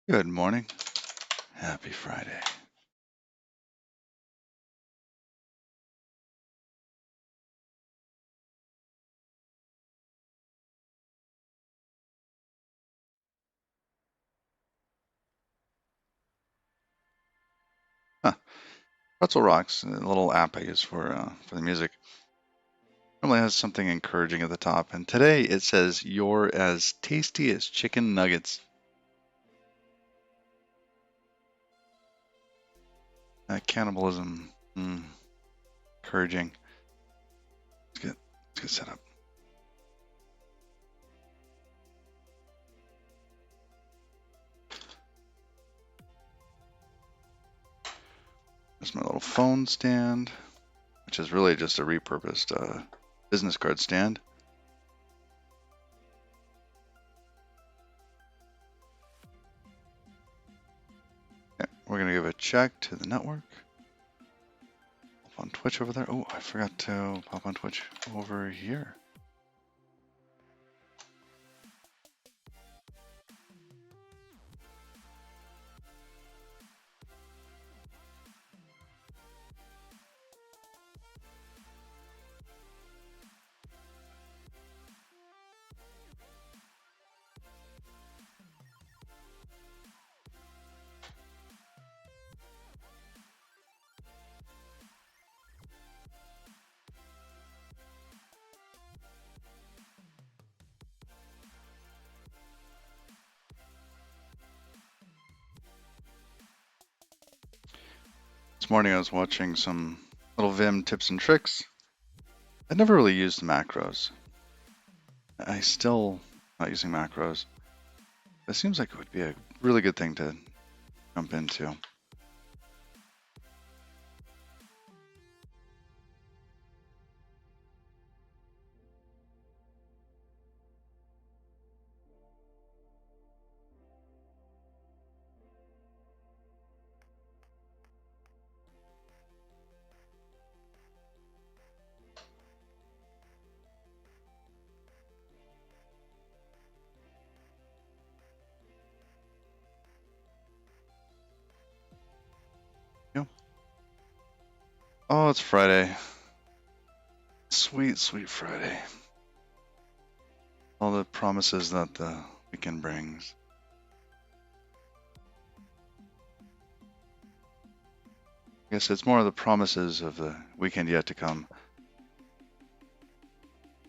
Good morning. Happy Friday. Huh. Pretzel Rocks, a little app I use for the music, normally has something encouraging at the top. And today it says, "You're as tasty as chicken nuggets." Cannibalism. Encouraging. Let's get set up. There's my little phone stand, which is really just a repurposed business card stand. Okay, we're going to give a check to the network. Pop on Twitch over there. Oh, I forgot to pop on Twitch over here. This morning I was watching some little Vim tips and tricks. I never really used macros. I still not using macros. It seems like it would be a really good thing to jump into. Yeah. Oh, it's Friday. Sweet, sweet Friday. All the promises that the weekend brings. I guess it's more of the promises of the weekend yet to come.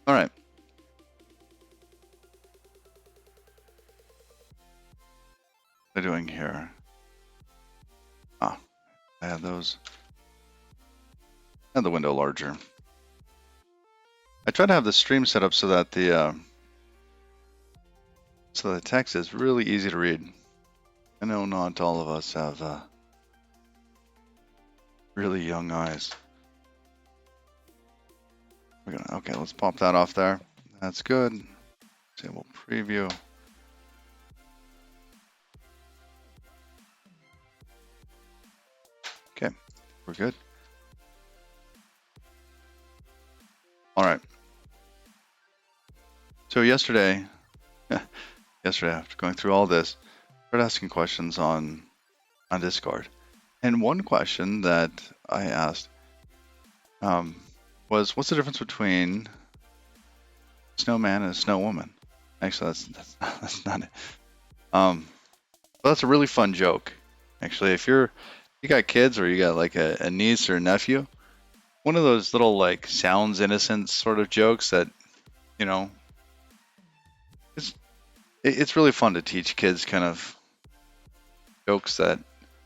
All right. What am I doing here? Ah, I had those. And the window larger. I try to have the stream set up so that the text is really easy to read. I know not all of us have really young eyes. Okay, let's pop that off there. That's good. Table preview. Okay, we're good. All right. So yesterday after going through all this, I started asking questions on Discord. And one question that I asked was, what's the difference between snowman and snow woman? Actually, that's not it. Well, that's a really fun joke. Actually, if you got kids or you got like a niece or a nephew, one of those little like sounds innocent sort of jokes that, you know, it's really fun to teach kids kind of jokes that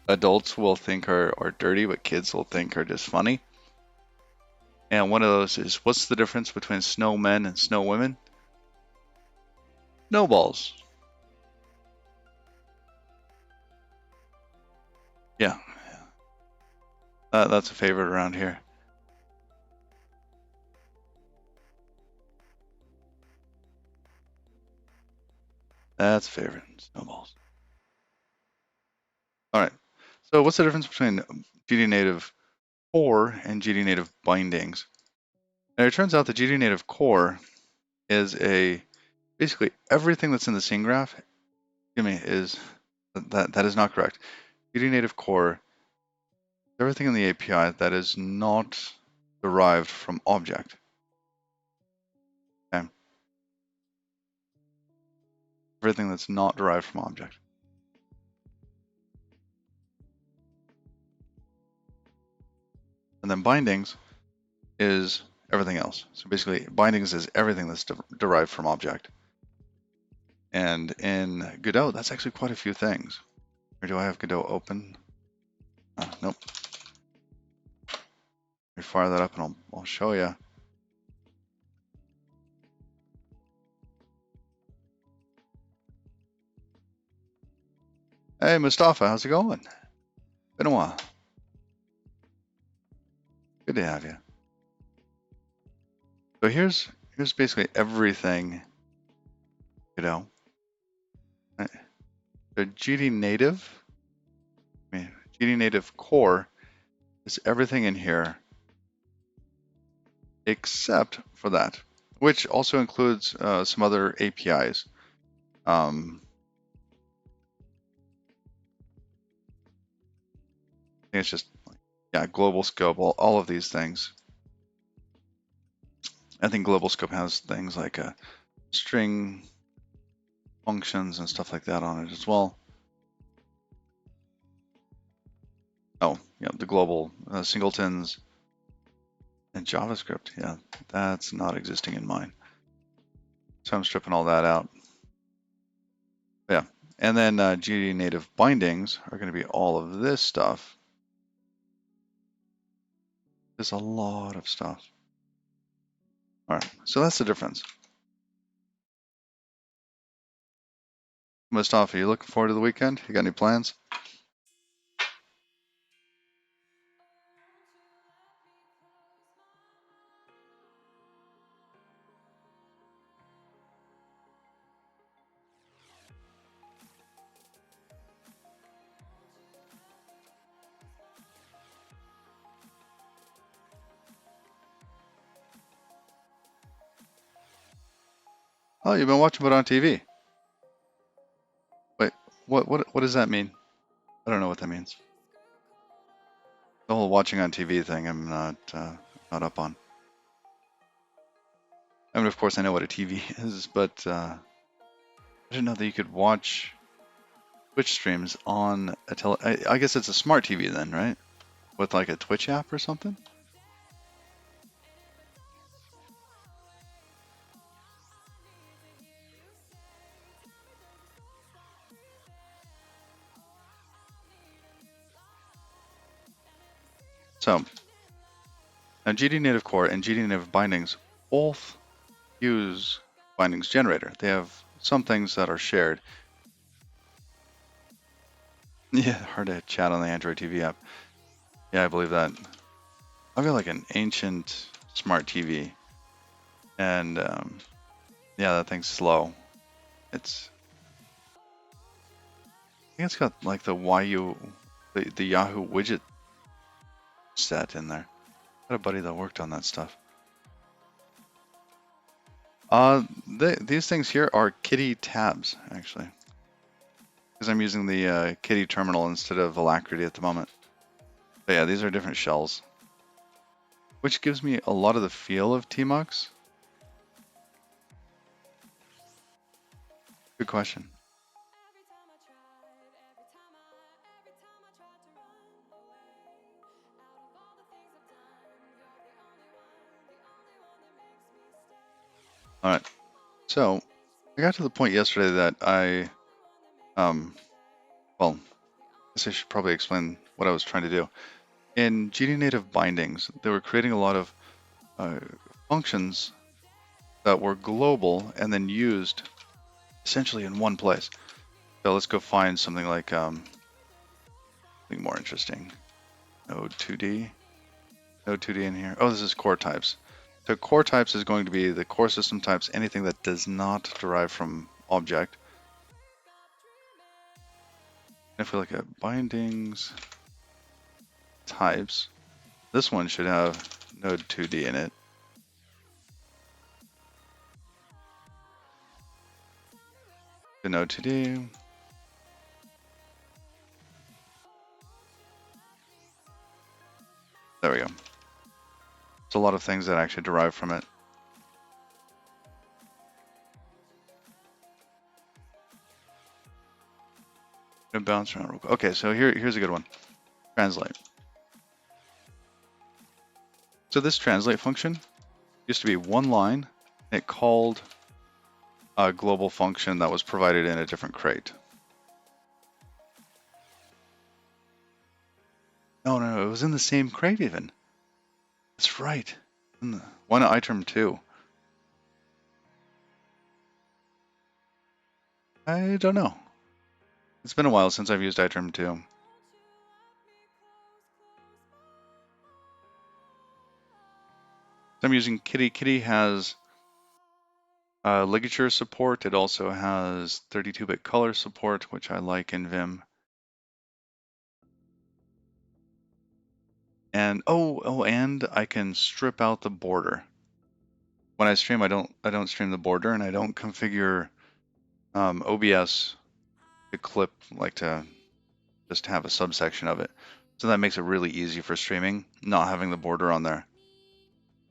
adults will think are dirty, but kids will think are just funny. And one of those is, what's the difference between snowmen and snow women? Snowballs. Yeah, that's a favorite around here. That's a favorite. Snowballs. All right. So what's the difference between GD native core and GD native bindings? And it turns out the GD native core is basically everything that's in the scene graph, is That is not correct. GD native core, everything in the API that is not derived from object. Okay. Everything that's not derived from object. And then bindings is everything else. So basically, bindings is everything that's derived from object. And in Godot, that's actually quite a few things. Or do I have Godot open? Nope. Let me fire that up and I'll show you. Hey, Mustafa, how's it going? Been a while. Good to have you. So here's basically everything, Godot. Right. So GD native, GD native core is everything in here except for that, which also includes some other APIs. I think it's just, yeah, global scope, all of these things. I think global scope has things like string functions and stuff like that on it as well. Oh, yeah, the global singletons and JavaScript. Yeah, that's not existing in mine. So I'm stripping all that out. Yeah, and then GD native bindings are going to be all of this stuff. There's a lot of stuff. All right, so that's the difference. Mustafa, you looking forward to the weekend? You got any plans? Oh, you've been watching it on TV. Wait, what does that mean? I don't know what that means. The whole watching on TV thing, I'm not up on. I mean, of course, I know what a TV is, but I didn't know that you could watch Twitch streams on a I guess it's a smart TV then, right? With like a Twitch app or something? So, now GD native core and GD native bindings both use bindings generator. They have some things that are shared. Yeah, hard to chat on the Android TV app. Yeah, I believe that. I've got like an ancient smart TV, and yeah, that thing's slow. I think it's got like the the Yahoo widget set in there. I had a buddy that worked on that stuff. These things here are Kitty tabs, actually, because I'm using the Kitty terminal instead of Alacrity at the moment. But yeah, these are different shells, which gives me a lot of the feel of Tmux. Good question. All right, so I got to the point yesterday that well, I guess I should probably explain what I was trying to do. In GD native bindings, they were creating a lot of functions that were global and then used essentially in one place. So let's go find something like something more interesting. Node 2D in here. Oh, this is core types. So core types is going to be the core system types, anything that does not derive from object. If we look at bindings types, this one should have node 2D in it. The node 2D. There we go. There's a lot of things that actually derive from it. Gonna bounce around real quick. Okay, so here's a good one. Translate. So this translate function used to be one line. It called a global function that was provided in a different crate. No, it was in the same crate even. That's right. One item 2. I don't know. It's been a while since I've used item 2. I'm using Kitty. Kitty has ligature support. It also has 32-bit color support, which I like in Vim. And and I can strip out the border. When I stream, I don't stream the border, and I don't configure OBS to clip, like to just have a subsection of it. So that makes it really easy for streaming, not having the border on there.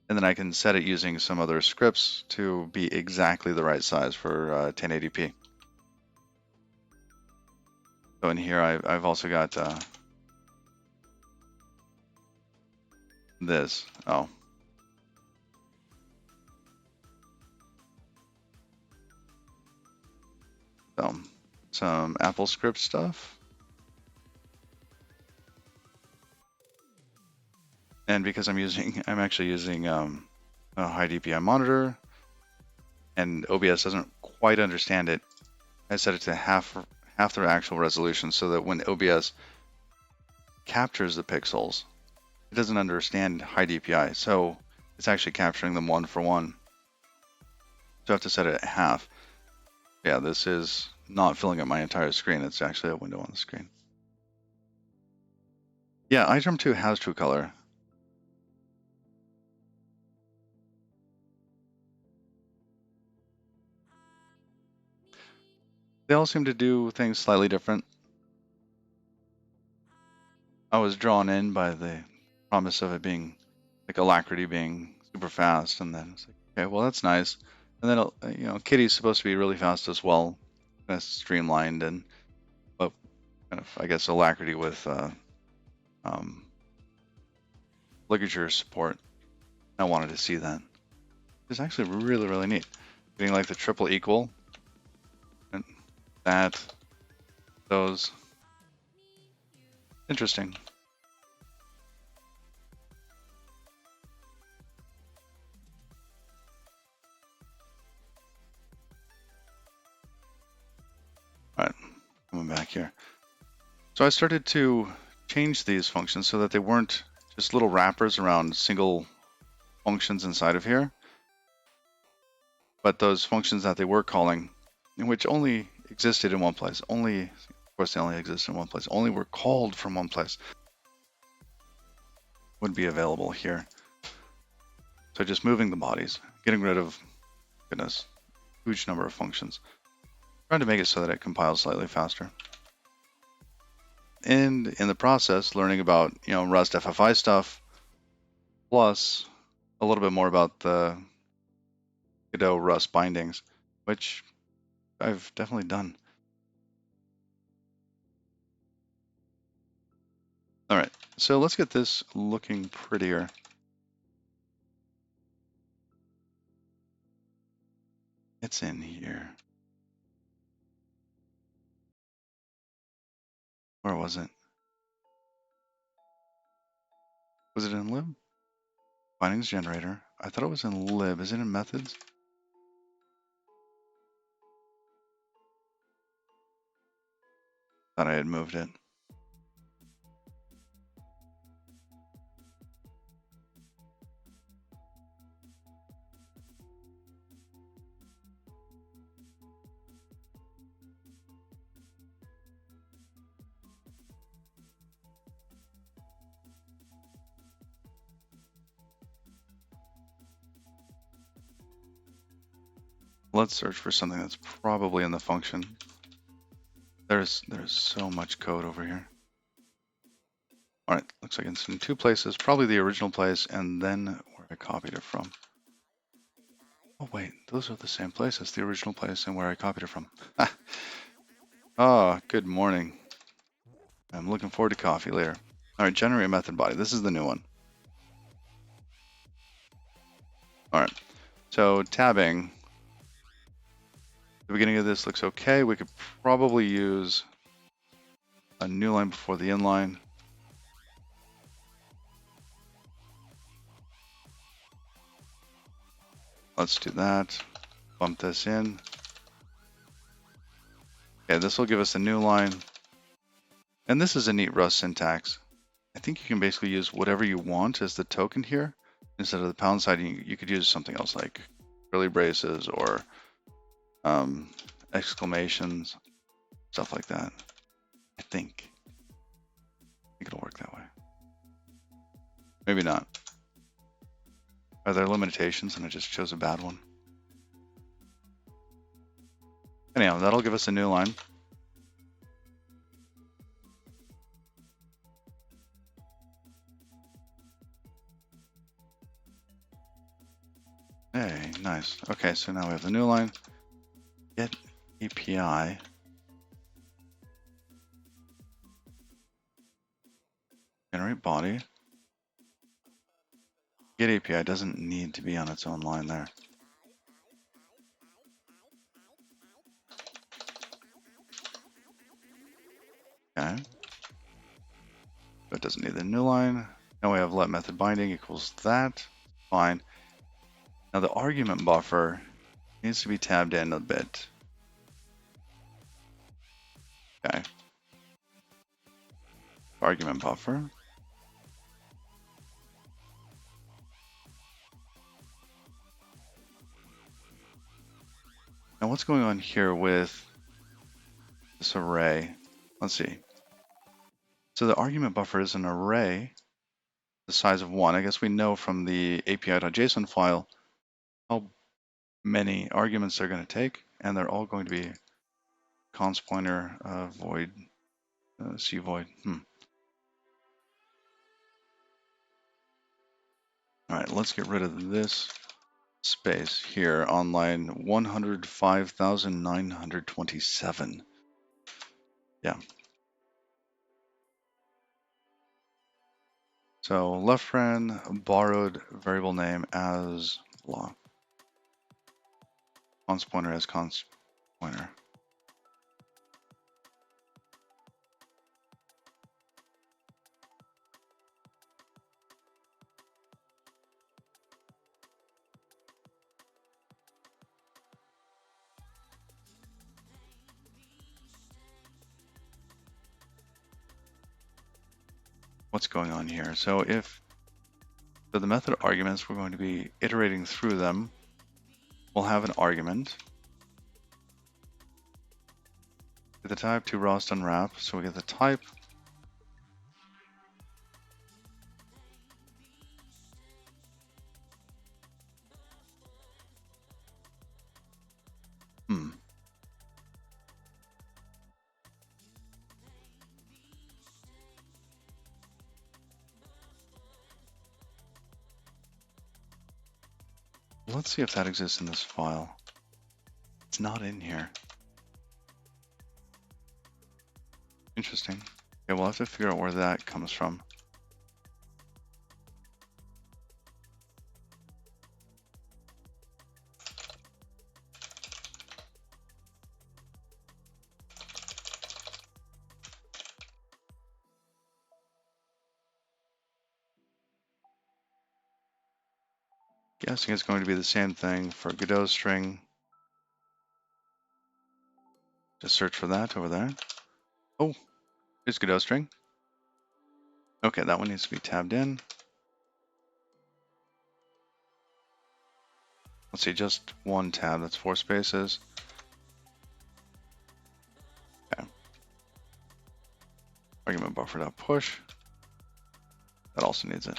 And then I can set it using some other scripts to be exactly the right size for 1080p. So in here, I've also got this. Oh. So, some Apple script stuff. And because I'm actually using a high DPI monitor, and OBS doesn't quite understand it, I set it to half the actual resolution so that when OBS captures the pixels, it doesn't understand high DPI. So it's actually capturing them 1 for 1. So I have to set it at half. Yeah, this is not filling up my entire screen. It's actually a window on the screen. Yeah, item 2 has true color. They all seem to do things slightly different. I was drawn in by the promise of it being like Alacrity being super fast, and then it's like, okay, well that's nice. And then Kitty's supposed to be really fast as well, kind of streamlined, and but kind of I guess Alacrity with ligature support. I wanted to see that. It's actually really neat. Getting like the triple equal, and those interesting. All right, coming back here. So I started to change these functions so that they weren't just little wrappers around single functions inside of here, but those functions that they were calling, which only existed in one place, of course they only exist in one place, only were called from one place, would be available here. So just moving the bodies, getting rid of, goodness, huge number of functions, trying to make it so that it compiles slightly faster. And in the process, learning about Rust FFI stuff, plus a little bit more about the Godot Rust bindings, which I've definitely done. All right, so let's get this looking prettier. It's in here. Where was it? Was it in lib? Bindings generator. I thought it was in lib. Is it in methods? Thought I had moved it. Let's search for something that's probably in the function. There's so much code over here. All right, looks like it's in two places, probably the original place and then where I copied it from. Oh wait, those are the same places, the original place and where I copied it from. Oh, good morning. I'm looking forward to coffee later. All right, generate a method body. This is the new one. All right, so tabbing. The beginning of this looks okay. We could probably use a new line before the inline. Let's do that. Bump this in. Okay, this will give us a new line. And this is a neat Rust syntax. I think you can basically use whatever you want as the token here. Instead of the pound sign, you could use something else like curly braces or exclamations, stuff like that. I think it'll work that way. Maybe not. Are there limitations and I just chose a bad one? Anyhow, that'll give us a new line. Hey, nice. Okay, so now we have the new line. Get API. Generate body. Get API doesn't need to be on its own line there. Okay. But it doesn't need the new line. Now we have let method binding equals that. Fine. Now the argument buffer needs to be tabbed in a bit. Okay. Argument buffer. Now what's going on here with this array? Let's see. So the argument buffer is an array the size of 1. I guess we know from the api.json file how many arguments they're going to take, and they're all going to be const pointer void c void. All right, let's get rid of this space here on line 105,927. Yeah. So left borrowed variable name as blah. Const pointer as const pointer. What's going on here? So the method arguments, we're going to be iterating through them. We'll have an argument. Get the type to Rust unwrap. So we get the type. Let's see if that exists in this file. It's not in here. Interesting. Okay, we'll have to figure out where that comes from. Guessing it's going to be the same thing for Godot string. Just search for that over there. Oh, here's Godot string. Okay, that one needs to be tabbed in. Let's see, just one tab, that's 4 spaces. Okay. Argument buffer.push. That also needs it.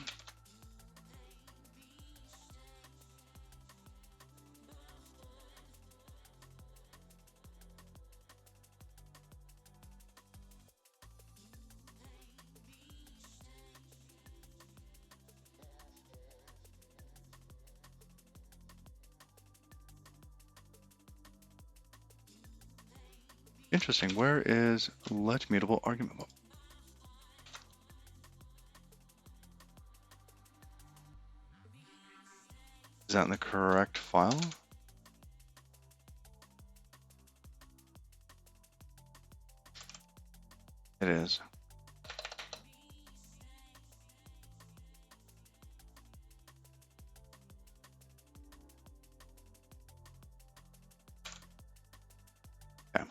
Interesting. Where is let mutable argument? Is that in the correct file? It is. Okay.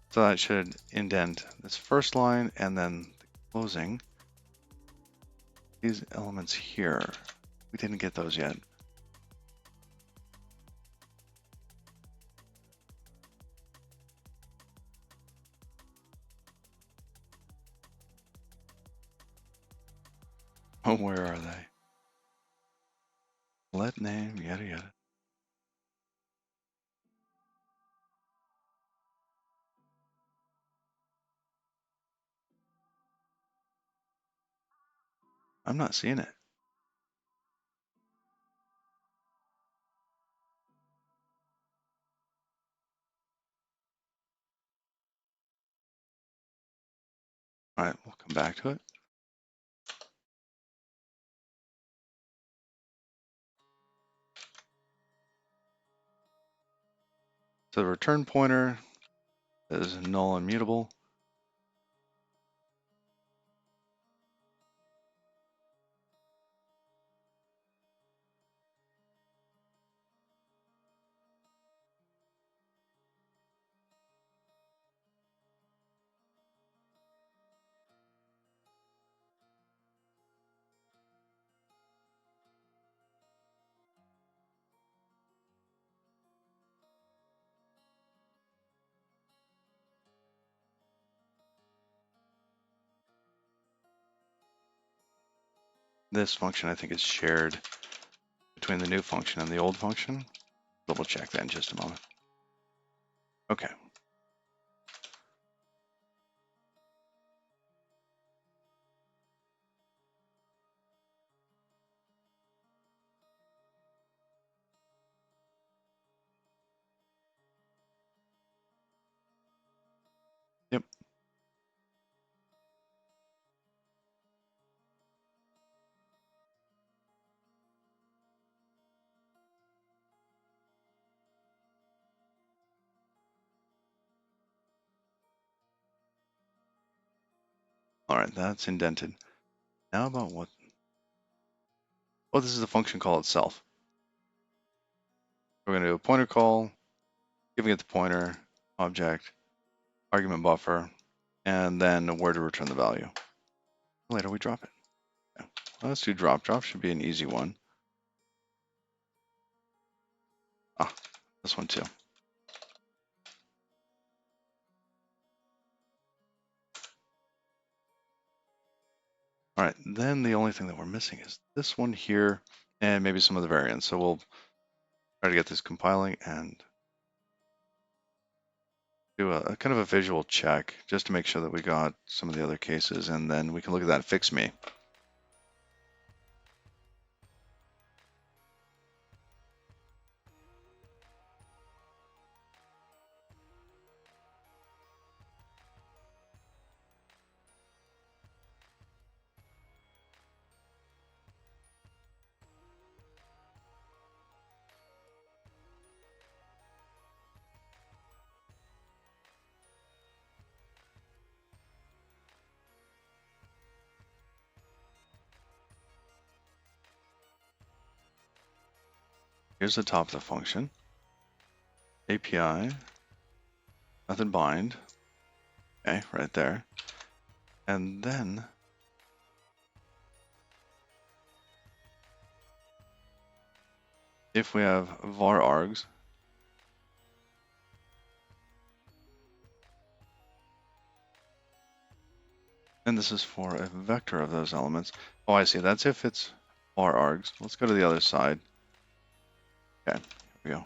So that should indent this first line and then the closing. These elements here, we didn't get those yet. Oh, where are they? Let name, yada yada. I'm not seeing it. All right, we'll come back to it. So the return pointer is null and mutable. This function, I think, is shared between the new function and the old function. Double check that in just a moment. Okay. Yep. All right, that's indented. Now about what? Oh, this is the function call itself. We're going to do a pointer call, giving it the pointer, object, argument buffer, and then where to return the value. Later we drop it. Okay. Well, let's do drop. Drop should be an easy one. Ah, this one too. All right, then the only thing that we're missing is this one here and maybe some of the variants. So we'll try to get this compiling and do a kind of a visual check just to make sure that we got some of the other cases, and then we can look at that and fix me. Here's the top of the function. API, method bind. Okay, right there. And then if we have var args, and this is for a vector of those elements. Oh, I see. That's if it's var args. Let's go to the other side. Okay, here we go.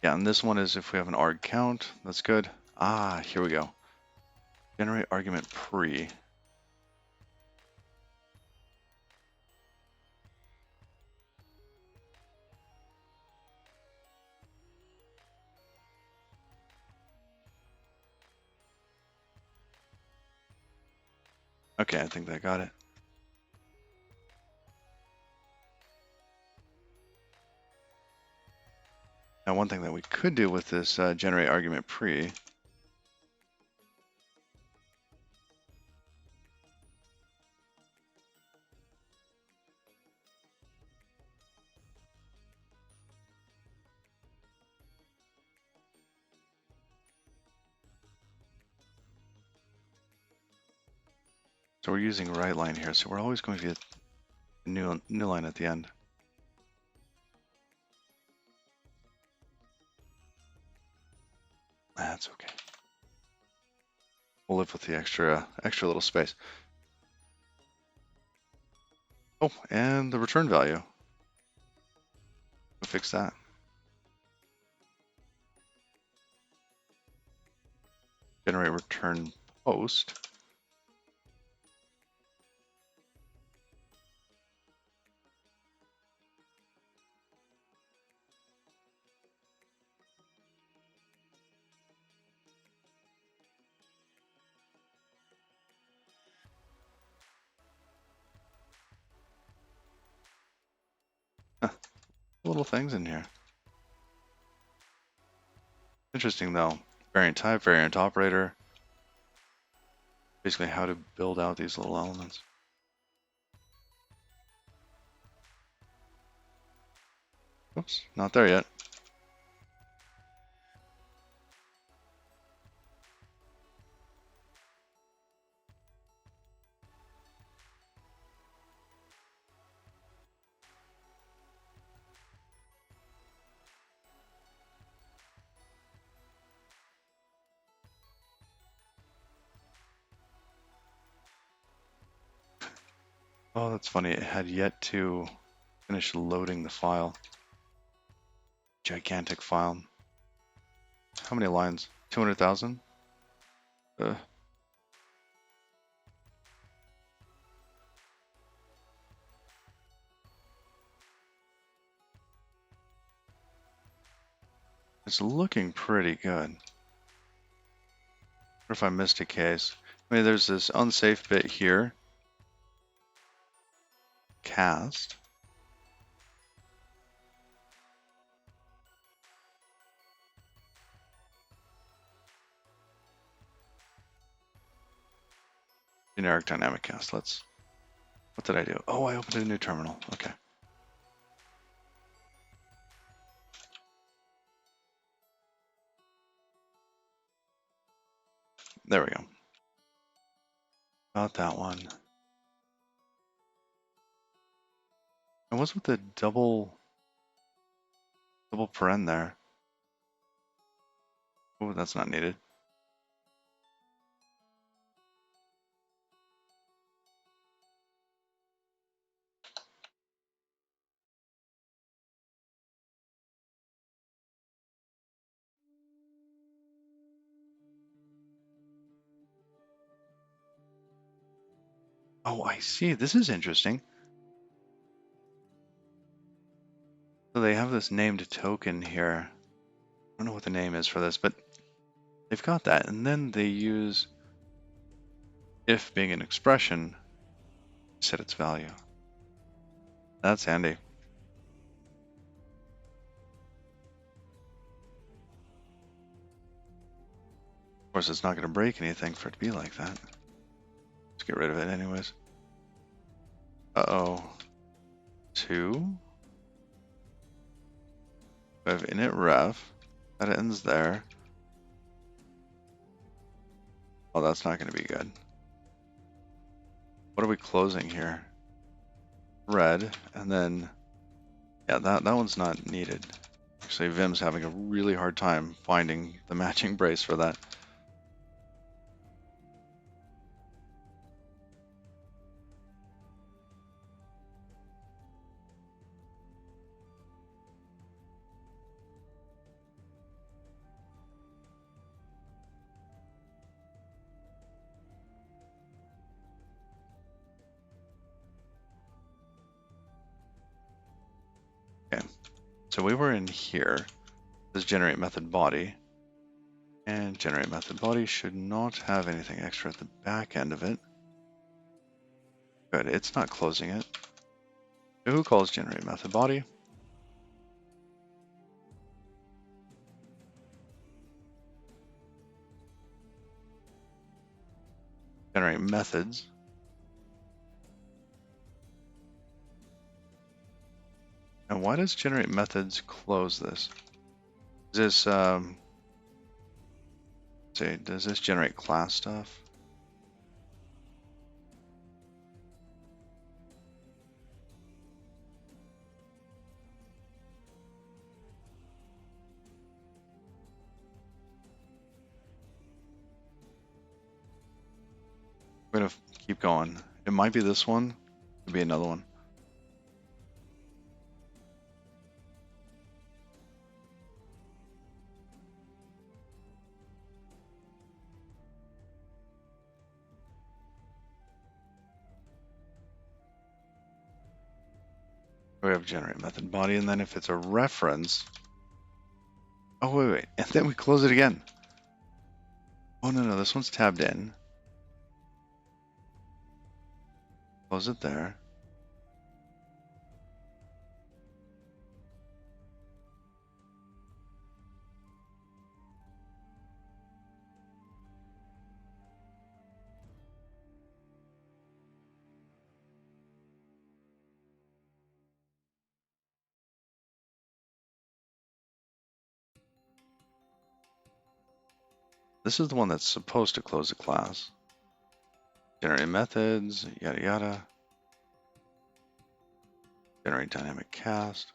Yeah, and this one is if we have an arg count. That's good. Ah, here we go. Generate argument pre. Okay, I think that got it. Now, one thing that we could do with this generate argument pre. So we're using right line here, so we're always going to get a new line at the end. That's okay. We'll live with the extra little space. Oh, and the return value. We'll fix that. Generate return post. Huh, little things in here. Interesting though. Variant type, variant operator. Basically how to build out these little elements. Oops, not there yet. Oh, that's funny. It had yet to finish loading the file. Gigantic file. How many lines? 200,000? It's looking pretty good. What if I missed a case? I mean, there's this unsafe bit here. Cast. Generic dynamic cast. What did I do? Oh, I opened a new terminal. Okay. There we go. About that one. And what's with the double paren there? Oh, that's not needed. Oh, I see. This is interesting. So they have this named token here. I don't know what the name is for this, but they've got that. And then they use if being an expression to set its value. That's handy. Of course, it's not going to break anything for it to be like that. Let's get rid of it anyways. Uh-oh. 2. We have init ref. That ends there. Oh, that's not going to be good. What are we closing here? Red, and then, yeah, that one's not needed. Actually, Vim's having a really hard time finding the matching brace for that. Okay, so we were in here. This generate method body. And generate method body should not have anything extra at the back end of it. Good, it's not closing it. Who calls generate method body? Generate methods. And why does generate methods close this? Is this, say, does this generate class stuff? I'm gonna keep going. It might be this one. It could be another one. We have generate method body, and then if it's a reference, oh wait, and then we close it again. Oh no, this one's tabbed in. Close it there. This is the one that's supposed to close the class. Generate methods, yada yada. Generate dynamic cast.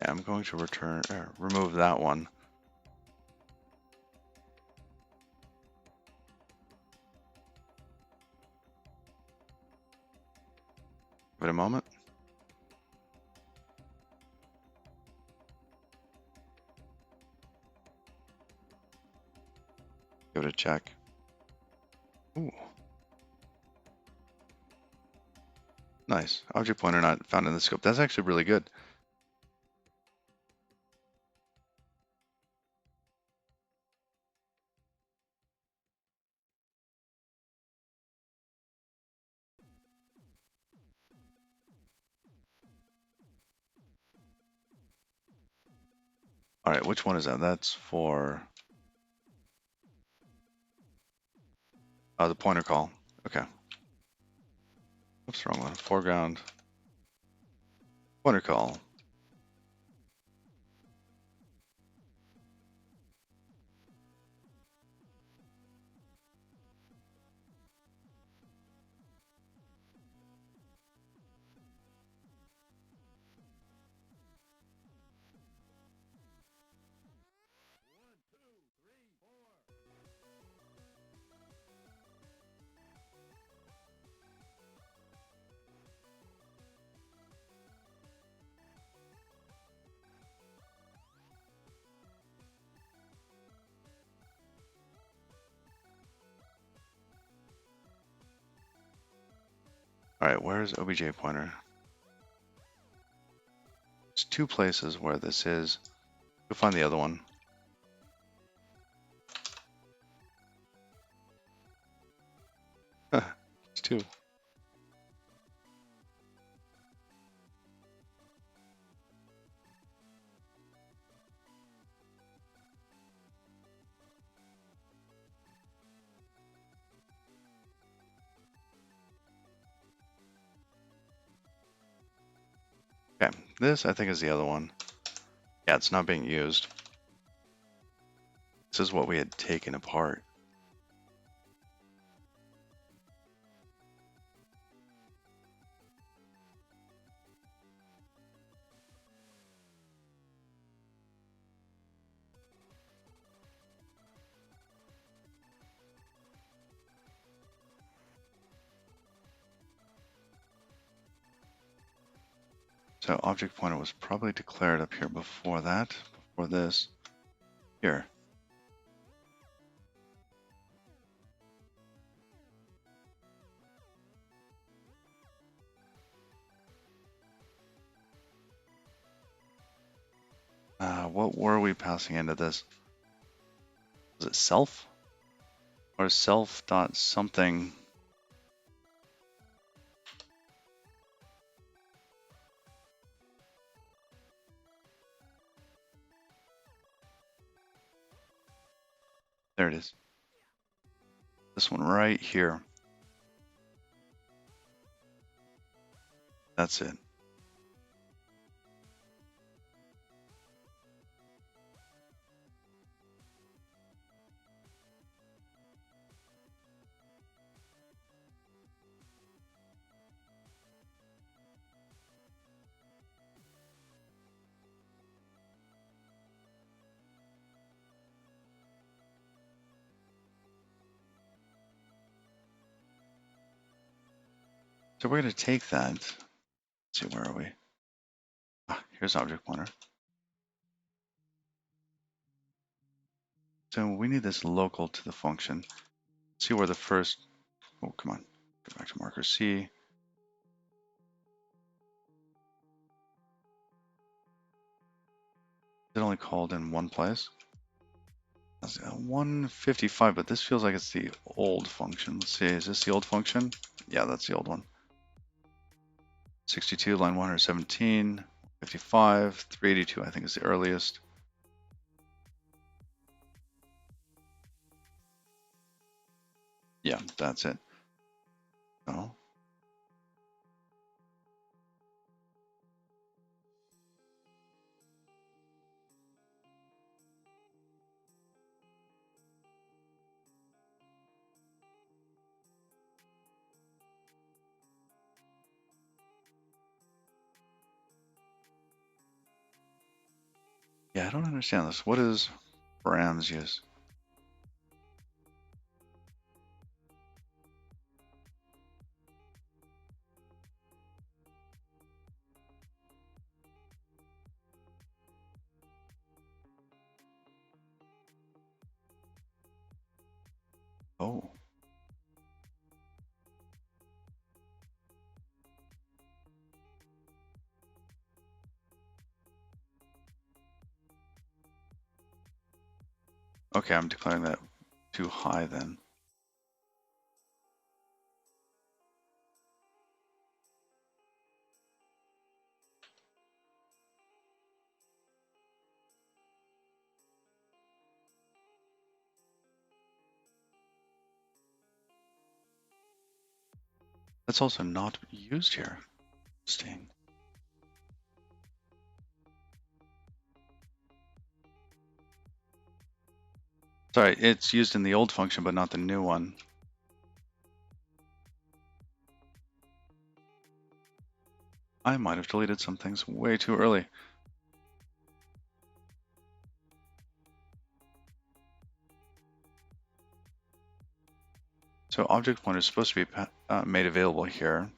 Yeah, I'm going to remove that one. Give it a moment. Give it a check. Ooh. Nice. Object pointer not found in the scope. That's actually really good. All right, which one is that? That's for the pointer call. Okay. Oops, wrong one. Foreground. Pointer call. All right, where's obj pointer? There's two places where this is. Go find the other one. It's two. Okay, this I think is the other one. Yeah, it's not being used. This is what we had taken apart. So object pointer was probably declared up here before that, before this. Here. What were we passing into this? Was it self? Or self dot something? There it is. This one right here. That's it. So we're going to take that. Let's see, where are we? Here's object pointer. So we need this local to the function. See where the first, oh, come on, go back to marker C. It only called in one place. That's 155, but this feels like it's the old function. Let's see, is this the old function? Yeah, that's the old one. 62, line 117, 55, 382, I think is the earliest. Yeah, that's it. Oh. Yeah, I don't understand this. What is params use? Oh. Okay, I'm declaring that too high then. That's also not used here. Interesting. Sorry, it's used in the old function, but not the new one. I might have deleted some things way too early. So object pointer is supposed to be made available here.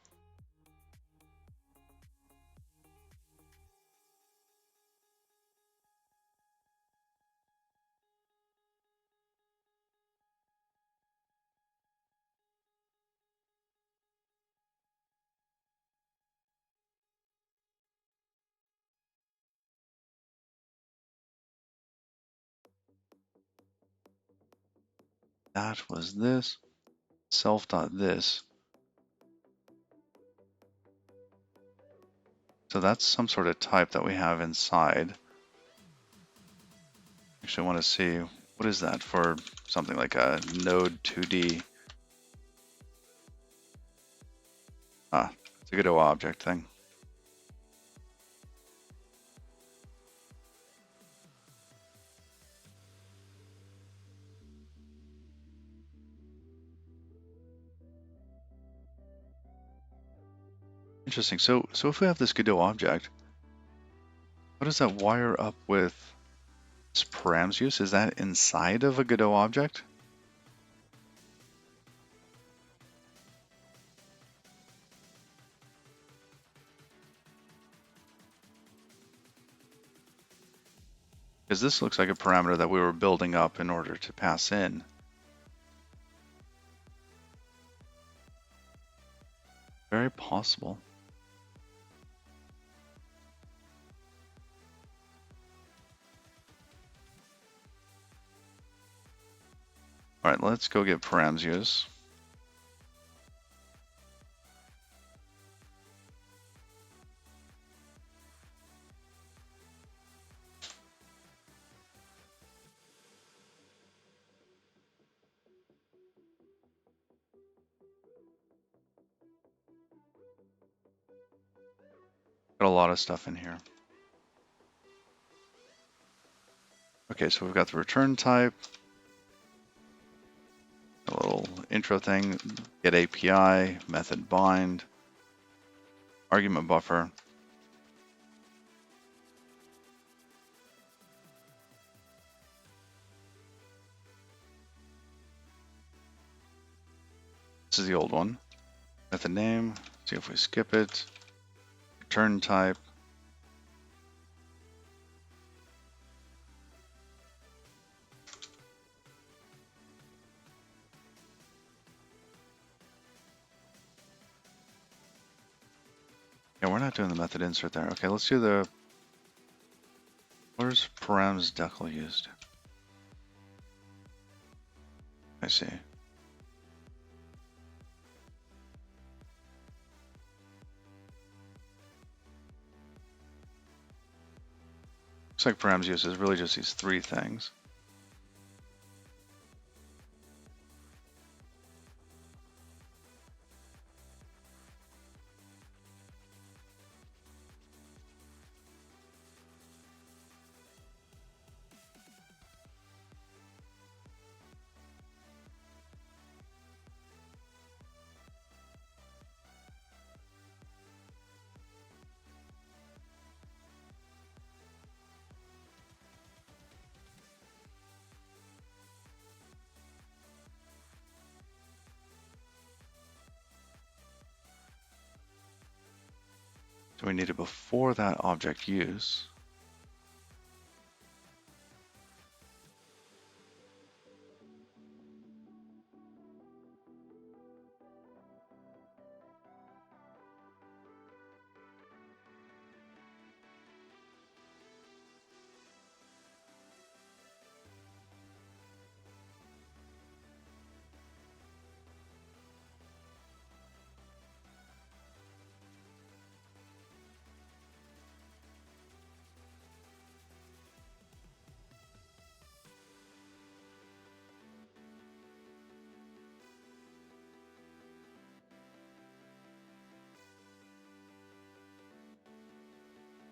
That was this. Self.this. So that's some sort of type that we have inside. Actually, I want to see, what is that for something like a node 2D? Ah, it's a Godot object thing. Interesting. So if we have this Godot object, how does that wire up with this params use? Is that inside of a Godot object? Because this looks like a parameter that we were building up in order to pass in. Very possible. All right, let's go get params use. Got a lot of stuff in here. Okay, so we've got the return type, a little intro thing, get API, method bind, argument buffer. This is the old one. Method name, see if we skip it. Return type. Yeah, we're not doing the method insert there. Okay, let's do the, where's params decal used? I see. Looks like params use is really just these three things. So we need it before that object use.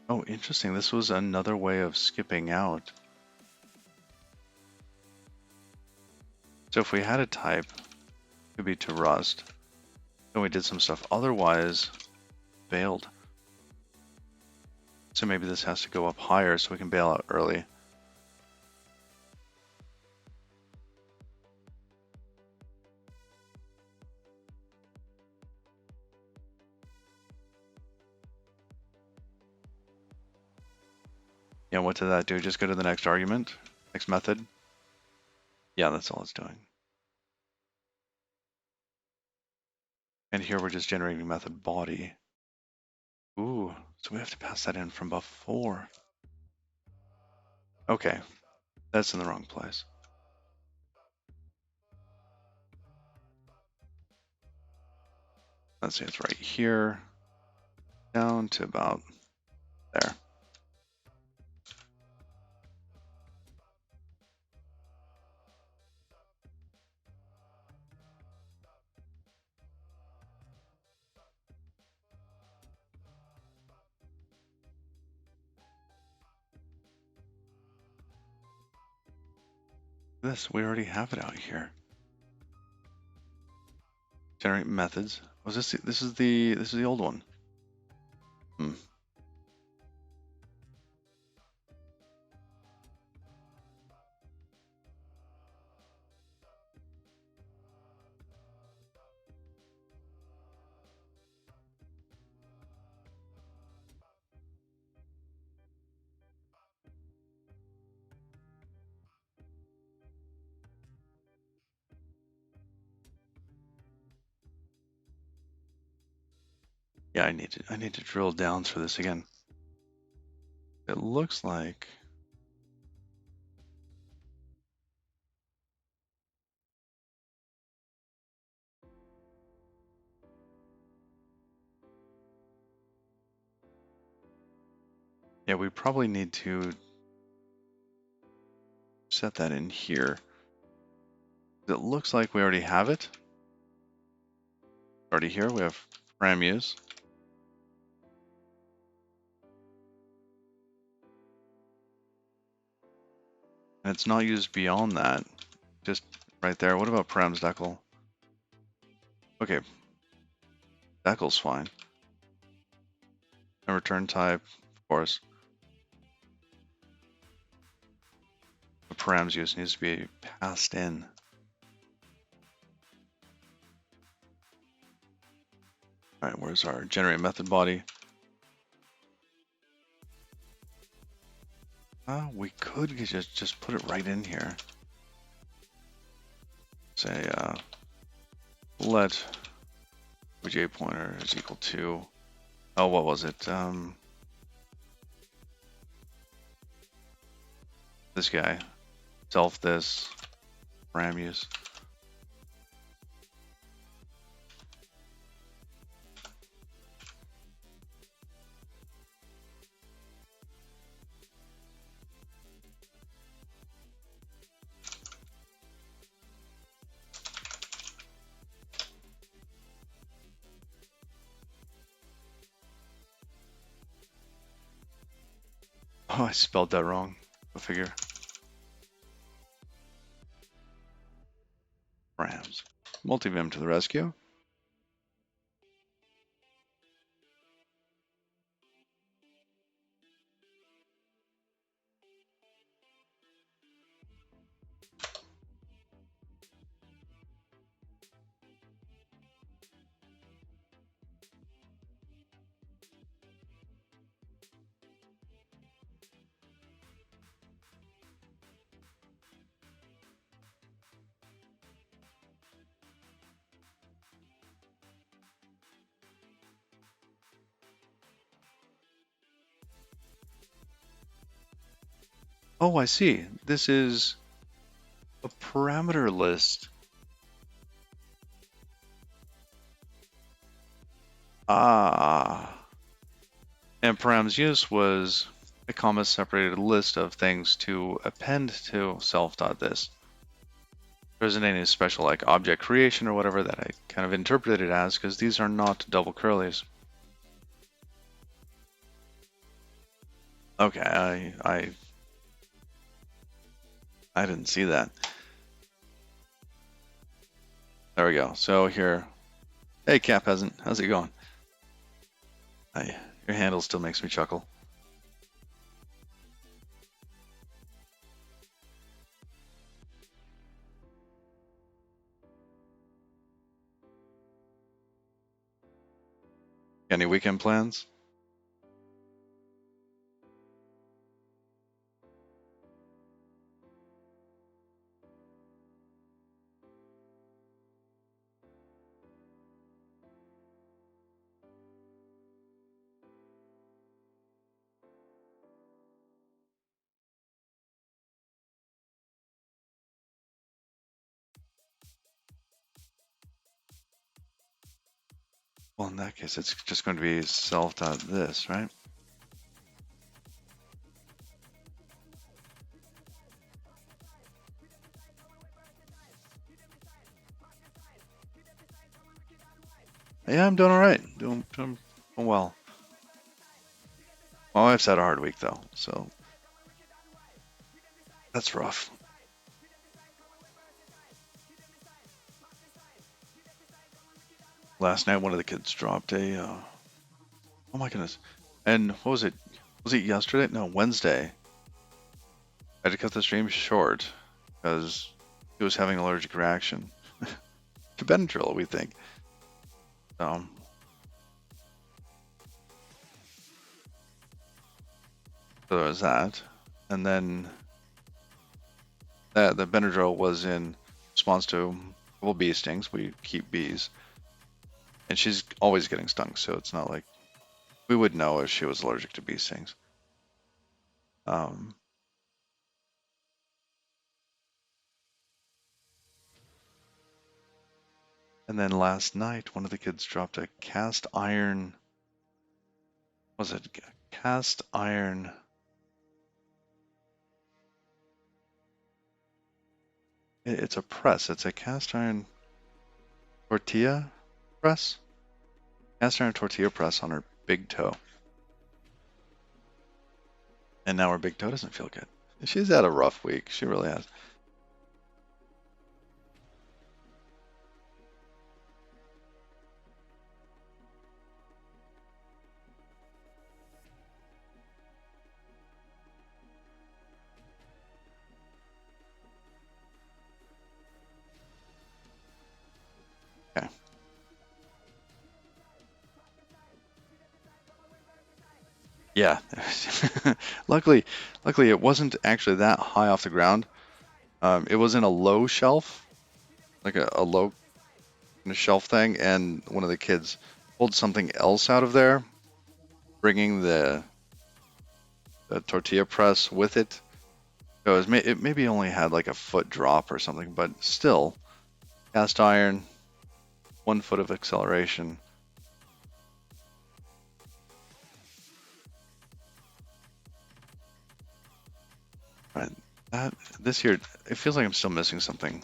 Oh, interesting. This was another way of skipping out. So if we had a type, it could be to rust. Then we did some stuff otherwise failed. So maybe this has to go up higher so we can bail out early. Yeah, what did that do? Just go to the next argument, next method? Yeah, that's all it's doing. And here we're just generating method body. Ooh, so we have to pass that in from before. Okay, that's in the wrong place. Let's say it's right here, down to about there. This, we already have it out here. Generate methods. Was this this is the old one? Yeah, I need to drill down through this again. It looks like Yeah, we probably need to set that in here. It looks like we already have it. Already here, we have param use. And it's not used beyond that. Just right there. What about params decal? Okay, decal's fine. And return type, of course. The params use needs to be passed in. All right, where's our generate method body? We could just put it right in here. Say let OJ pointer is equal to, oh, what was it? This guy, self this, param use. Oh, I spelled that wrong. Go figure. Params. Multivim to the rescue. Oh, I see. This is a parameter list. Ah. And params use was a comma separated list of things to append to self.this. There isn't any special like object creation or whatever that I kind of interpreted it as, because these are not double curlies. Okay, I didn't see that. There we go. So here, hey Cat Peasant, how's it going? Hi, your handle still makes me chuckle. Any weekend plans? Well, in that case, it's just going to be self.this, right? Yeah, I'm doing all right. Doing well. My wife's had a hard week though, so that's rough. Last night, one of the kids dropped a. Oh my goodness! And what was it? Was it yesterday? No, Wednesday. I had to cut the stream short because he was having an allergic reaction to Benadryl, we think. Um, so there was that, and then the Benadryl was in response to a couple bee stings. We keep bees, and she's always getting stung, so it's not like we would know if she was allergic to bee stings. Um, and then last night, one of the kids dropped a cast iron. Was it Cast iron. It's a press. It's a cast iron tortilla press. Cast iron tortilla press on her big toe. And now her big toe doesn't feel good. She's had a rough week. She really has. Okay. Yeah. luckily, luckily it wasn't actually that high off the ground. It was in a low shelf, like a low kind of shelf thing, and one of the kids pulled something else out of there, bringing the tortilla press with it. So it maybe only had like a foot drop or something, but still, cast iron, 1 foot of acceleration. Right. This here, it feels like I'm still missing something.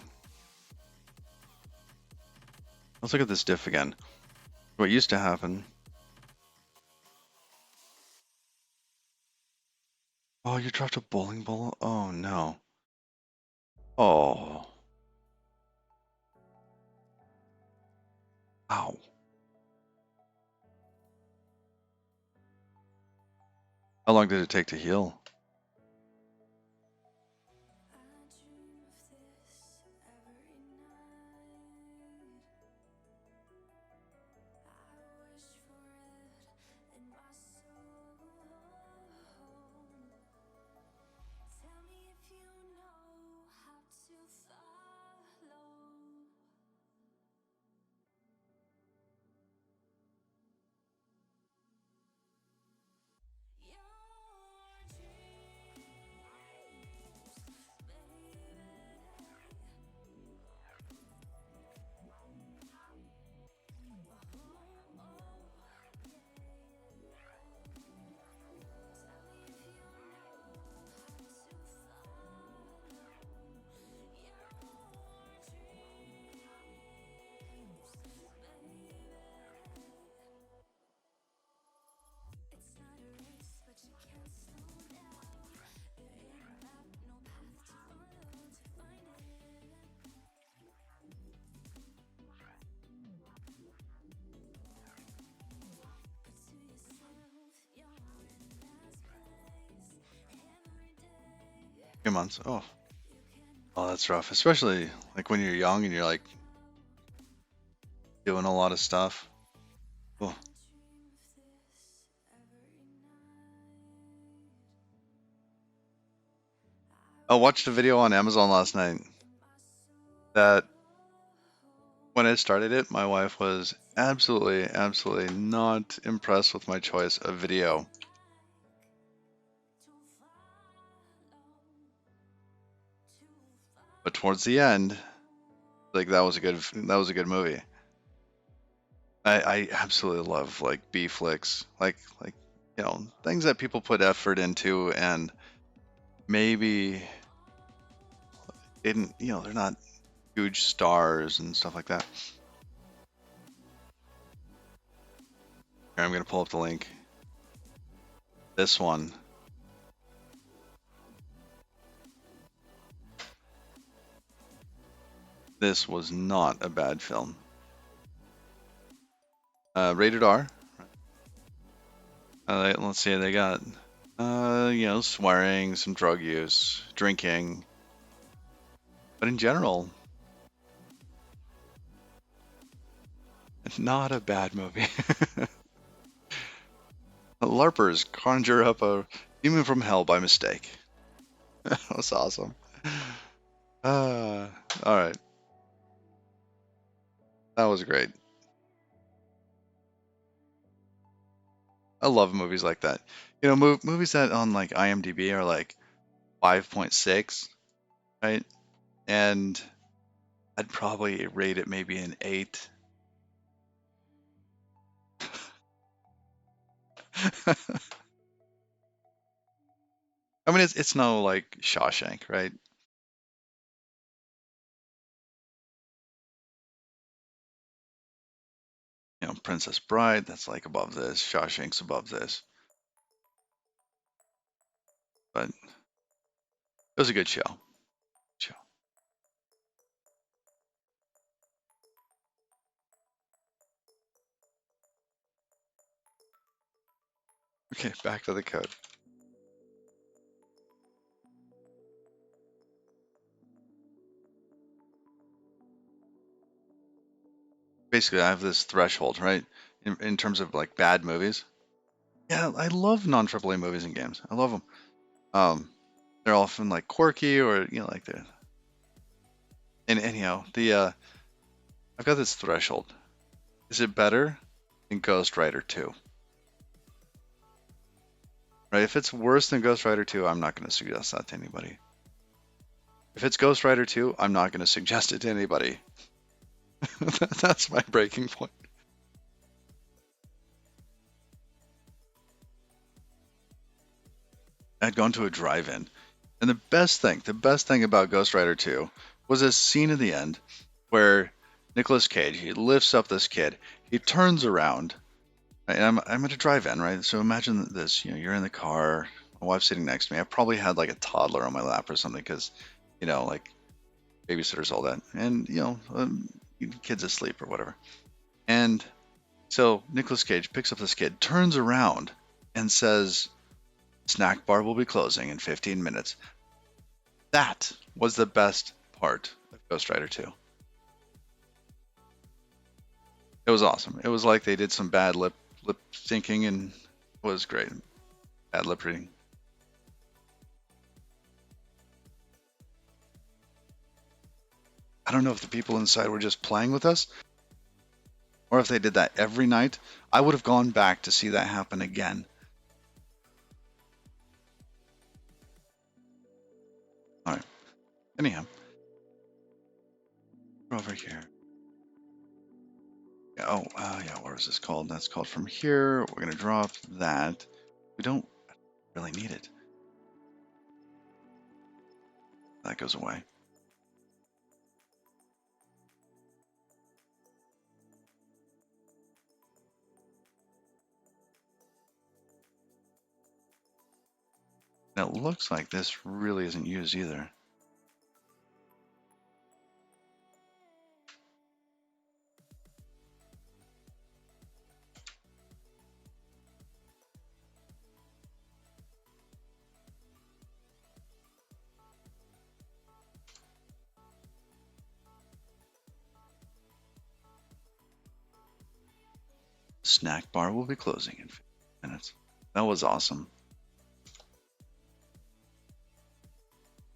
Let's look at this diff again. What used to happen. Oh, you dropped a bowling ball? Oh no. Oh. Ow. How long did it take to heal? A few months. Oh. Oh, that's rough. Especially like when you're young and you're like doing a lot of stuff. Oh. I watched a video on Amazon last night that when I started it, my wife was absolutely, absolutely not impressed with my choice of video. But towards the end, like that was a good movie. I absolutely love like B flicks, like things that people put effort into and maybe didn't they're not huge stars and stuff like that. Here, I'm gonna pull up the link. This one. This was not a bad film. Rated R. Let's see, they got swearing, some drug use, drinking, but in general, not a bad movie. LARPers conjure up a demon from hell by mistake. That's awesome. All right, that was great. I love movies like that. Movies that on like IMDb are like 5.6, right? And I'd probably rate it maybe an 8. I mean, it's no like Shawshank, right? Princess Bride, that's like above this. Shawshank's above this, but it was a good show. Show. Okay, back to the code. Basically, I have this threshold, right? In terms of like bad movies. Yeah, I love non-AAA movies and games. I love them. Um, they're often like quirky or like the and anyhow the I've got this threshold. Is it better than Ghost Rider 2? Right? If it's worse than Ghost Rider 2, I'm not going to suggest that to anybody. If it's Ghost Rider 2, I'm not going to suggest it to anybody. That's my breaking point. I'd gone to a drive-in, and the best thing about Ghost Rider 2 was a scene at the end where Nicolas Cage, he lifts up this kid, he turns around, and I'm at a drive-in, right? So imagine this, you're in the car, my wife's sitting next to me. I probably had like a toddler on my lap or something because, like babysitters, all that, and kids asleep or whatever. And so Nicolas Cage picks up this kid, turns around, and says, "Snack bar will be closing in 15 minutes." That was the best part of Ghost Rider 2. It was awesome. It was like they did some bad lip syncing and it was great. Bad lip reading. I don't know if the people inside were just playing with us or if they did that every night. I would have gone back to see that happen again. All right. Anyhow, we're over here. Yeah, yeah, what is this called? That's called from here. We're going to drop that. We don't really need it. That goes away. And it looks like this really isn't used either. Snack bar will be closing in 15 minutes. That was awesome.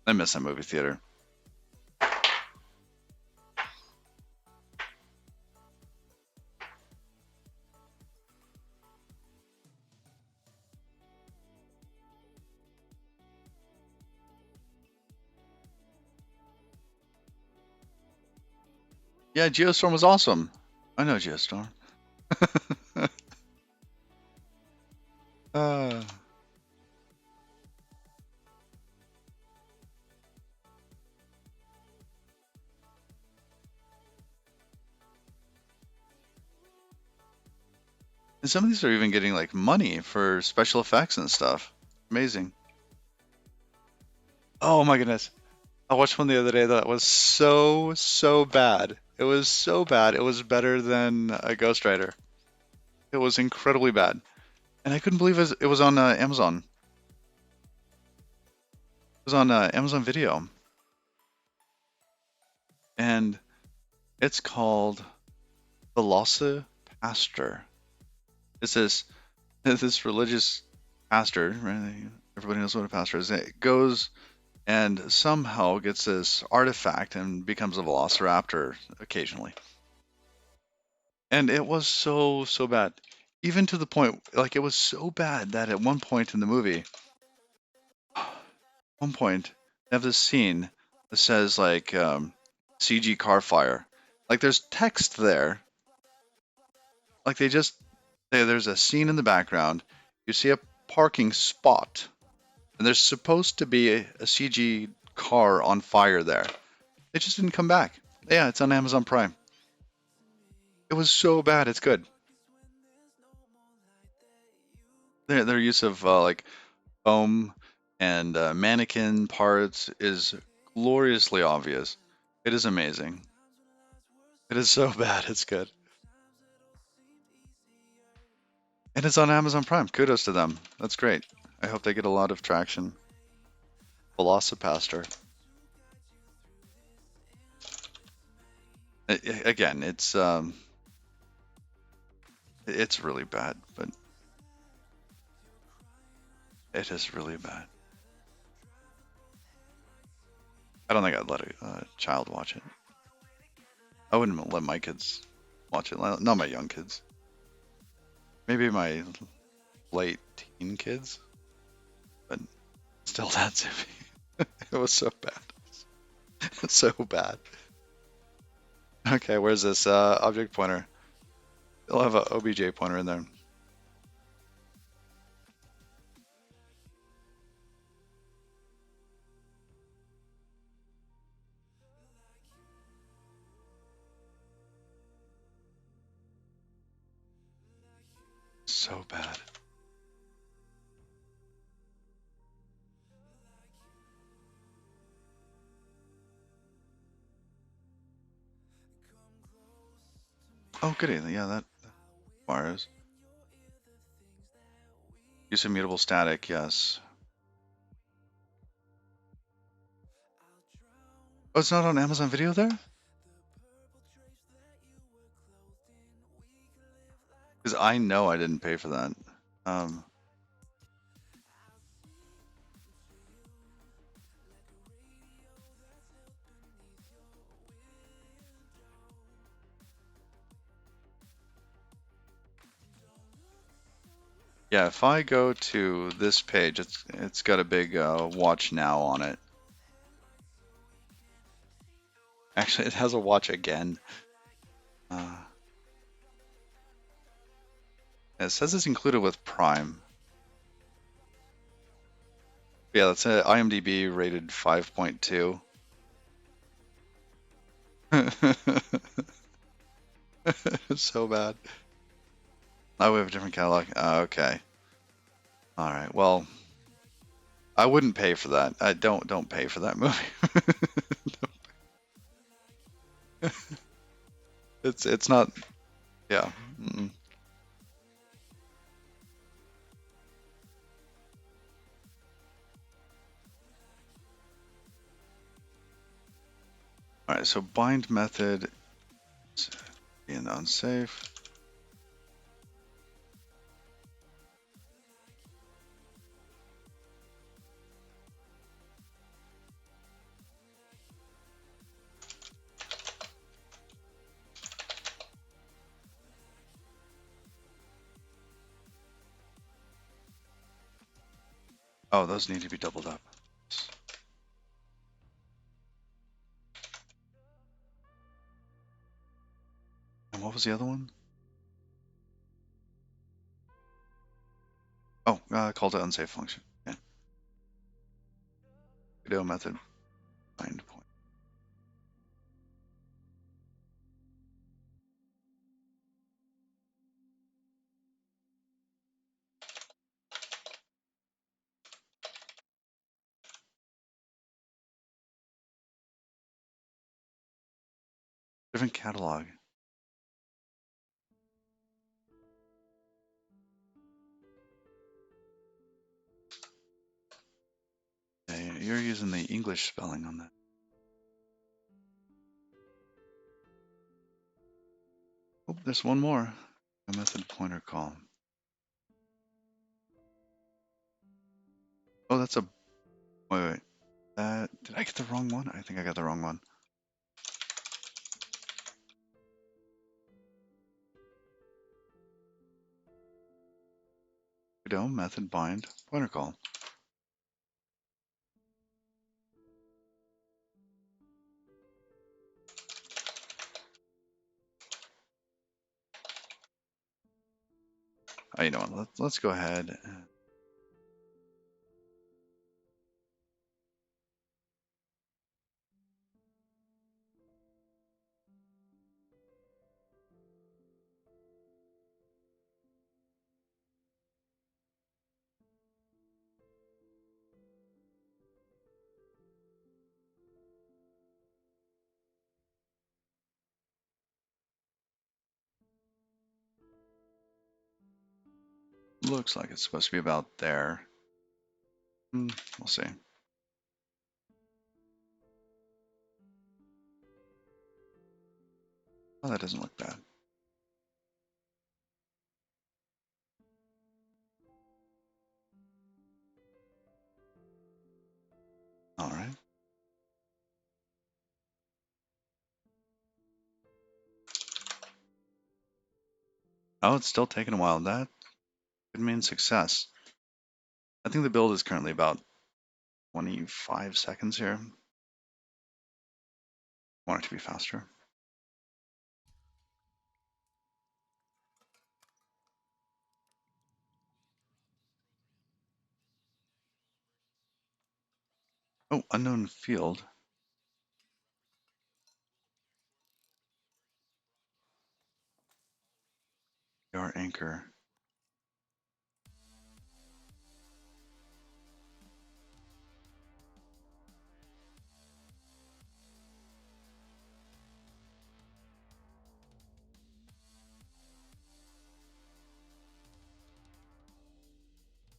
I miss that movie theater. Yeah, Geostorm was awesome. I know Geostorm. uh, and some of these are even getting like money for special effects and stuff. Amazing. Oh my goodness. I watched one the other day that was so bad. It was so bad. It was better than a Ghost Rider. It was incredibly bad. And I couldn't believe it was on Amazon. It was on Amazon Video. And it's called The Lost Pastor. It's this religious pastor, right? Everybody knows what a pastor is. It goes and somehow gets this artifact and becomes a velociraptor occasionally. And it was so bad. Even to the point, like, it was so bad that at one point in the movie, one point, they have this scene that says, like, CG car fire. Like, there's text there. Like, there's a scene in the background. You see a parking spot. And there's supposed to be a CG car on fire there. It just didn't come back. Yeah, it's on Amazon Prime. It was so bad, it's good. Their use of like foam and mannequin parts is gloriously obvious. It is amazing. It is so bad, it's good. And it's on Amazon Prime. Kudos to them. That's great. I hope they get a lot of traction. Velocipaster. Again, it's really bad, but it is really bad. I don't think I'd let a child watch it. I wouldn't let my kids watch it. Not my young kids. Maybe my late teen kids, but still, that's it. It was so bad. So bad. Okay, where's this object pointer? They'll have a OBJ pointer in there. So bad. Oh, goody. Yeah, that requires use immutable static. Yes. Oh, it's not on Amazon Video there? Because I know I didn't pay for that. Um, yeah, if I go to this page, it's got a big watch now on it. Actually, it has a watch again. Uh, it says it's included with Prime. Yeah, that's it. IMDb rated 5.2. It's so bad. Oh, we have a different catalog. Okay. All right. Well, I wouldn't pay for that. I don't pay for that movie. It's not. Yeah. Mm-mm. All right. So bind method being unsafe. Oh, those need to be doubled up. And what was the other one? Oh, call to unsafe function. Yeah. Godot method bind point. Different catalog. Yeah, you're using the English spelling on that. Oh, there's one more. A method pointer call. Oh, that's a. Wait. Did I get the wrong one? I think I got the wrong one. Godot method bind pointer call. Oh, you know what? Let's go ahead. looks like it's supposed to be about there. We'll see. Oh, that doesn't look bad. All right. Oh, it's still taking a while. That could mean success. I think the build is currently about 25 seconds here. Want it to be faster. Oh, unknown field. Our anchor.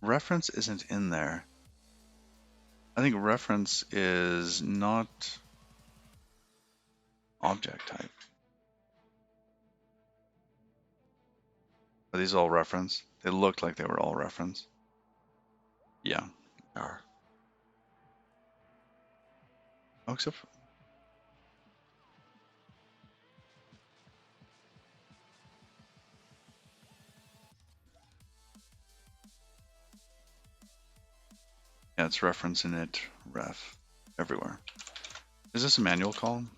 Reference isn't in there. I think reference is not object type. Are these all reference? They looked like they were all reference. Yeah, they are. Oh, except for, yeah, it's reference init ref everywhere. Is this a manual column?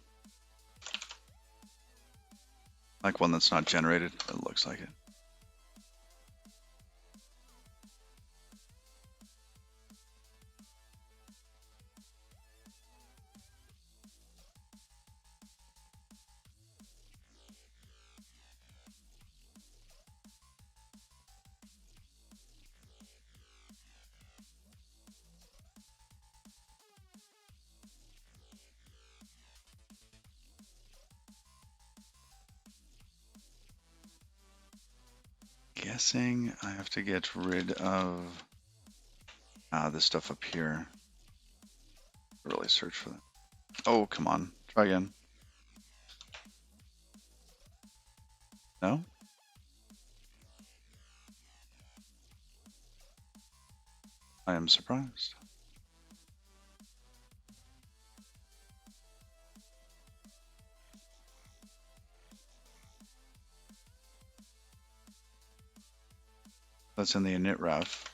Like one that's not generated? It looks like it. Guessing I have to get rid of this stuff up here. Really search for that. Oh, come on. Try again. No? I am surprised. That's in the init ref.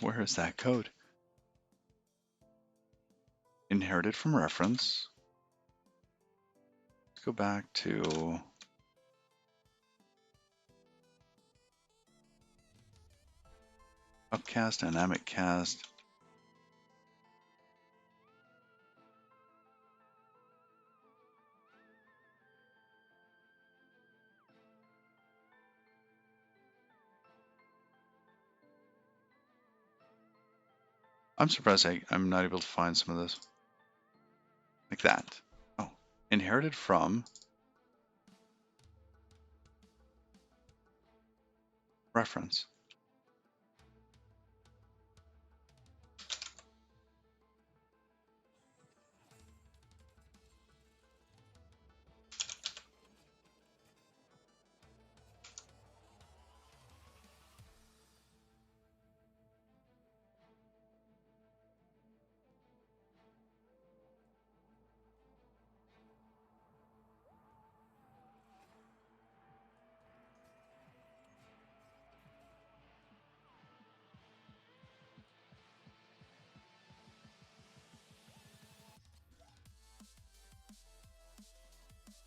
Where is that code? Inherited from reference. Let's go back to upcast, dynamic cast. I'm surprised I'm not able to find some of this. Like that. Oh, inherited from reference.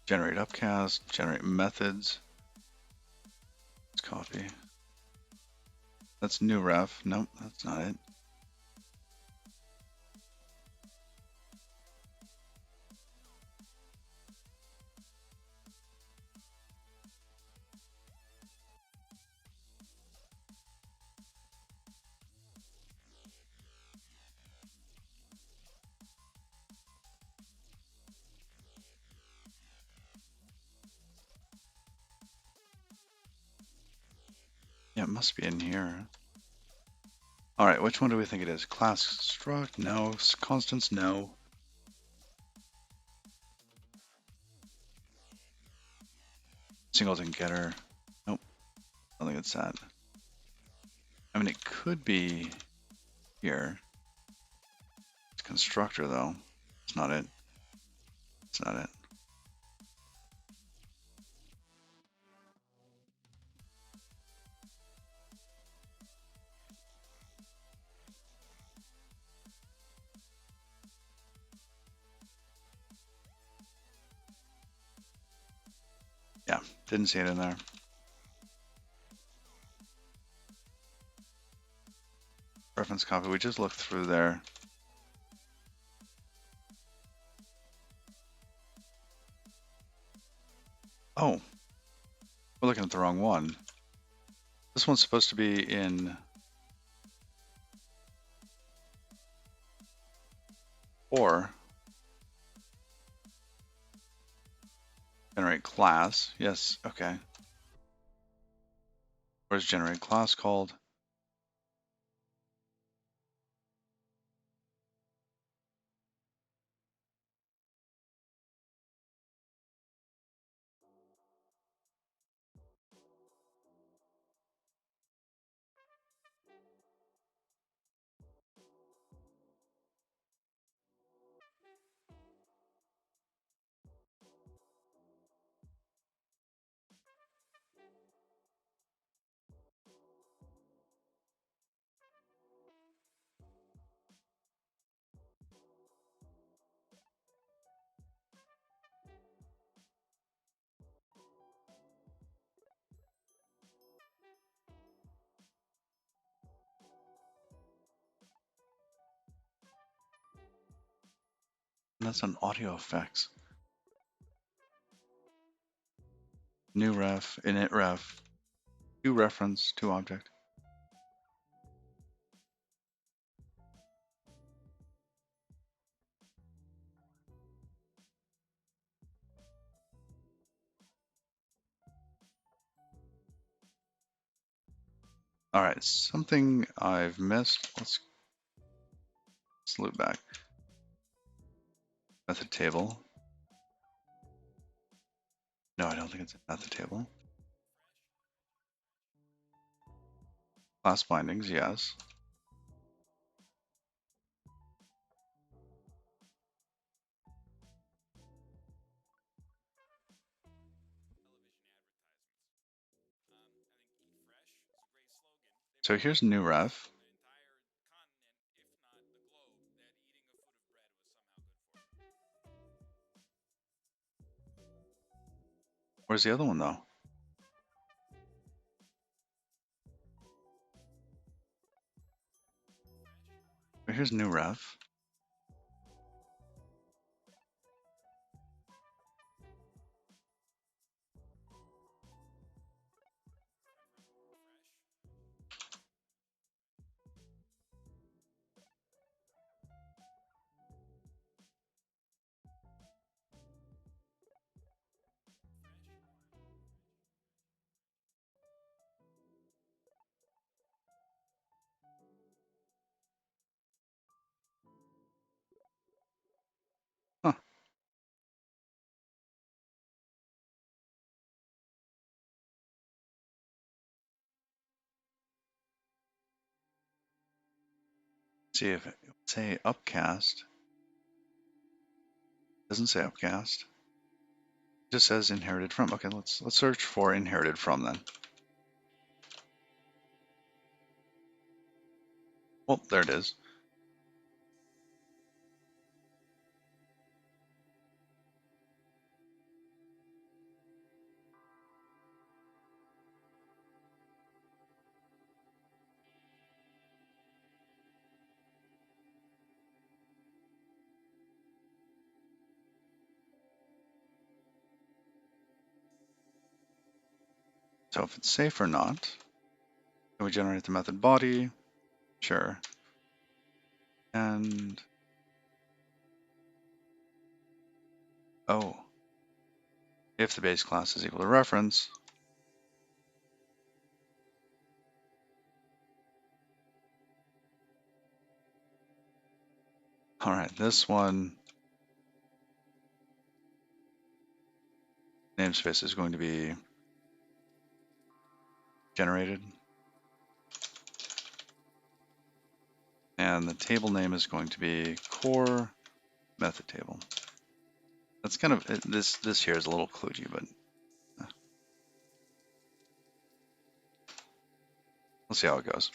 Generate upcast, generate methods. Let's copy. That's new ref. Nope, that's not it. Yeah, it must be in here. All right, which one do we think it is? Class struct? No. Constants? No. Singleton getter? Nope. I don't think it's that. I mean, it could be here. It's constructor though. It's not it. It's not it. Yeah, didn't see it in there. Reference copy. We just looked through there. Oh, we're looking at the wrong one. This one's supposed to be in 4. Generate class. Yes, okay. Where's generate class called? That's on audio effects. New ref, init ref, to reference, to object. All right, something I've missed. Let's loop back. Method table. No, I don't think it's a method table. Class bindings, yes. So here's new ref. Where's the other one though? Here's new ref. Huh. See if it say upcast. Doesn't say upcast. It just says inherited from. Okay, let's search for inherited from then. Well, there it is. So if it's safe or not, can we generate the method body? Sure. And oh, if the base class is equal to reference, All right, this one namespace is going to be generated, and the table name is going to be core method table. That's kind of this here is a little kludgy, but we'll see how it goes.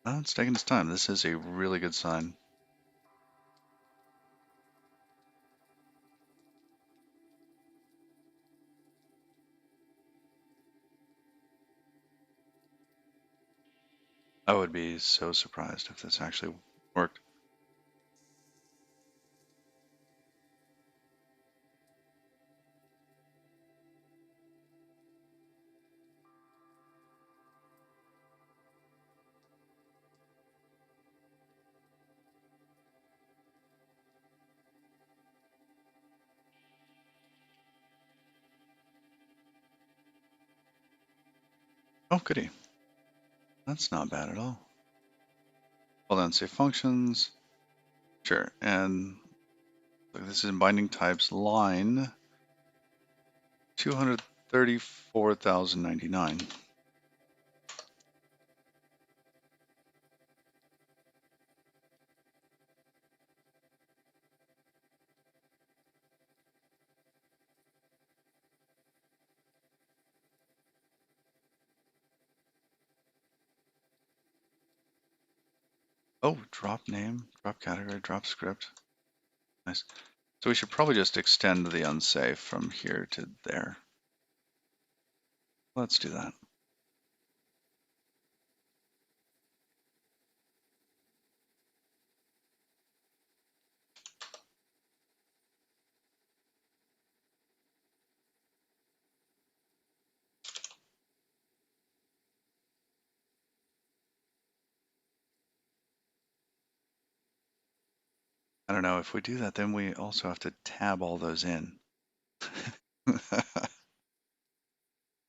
Oh, it's taking its time. This is a really good sign. I would be so surprised if this actually worked. Oh, goody. That's not bad at all. Well then, say functions. Sure, and look, this is in binding types line 234,099. Oh, drop name, drop category, drop script. Nice. So we should probably just extend the unsafe from here to there. Let's do that. I don't know, if we do that, then we also have to tab all those in.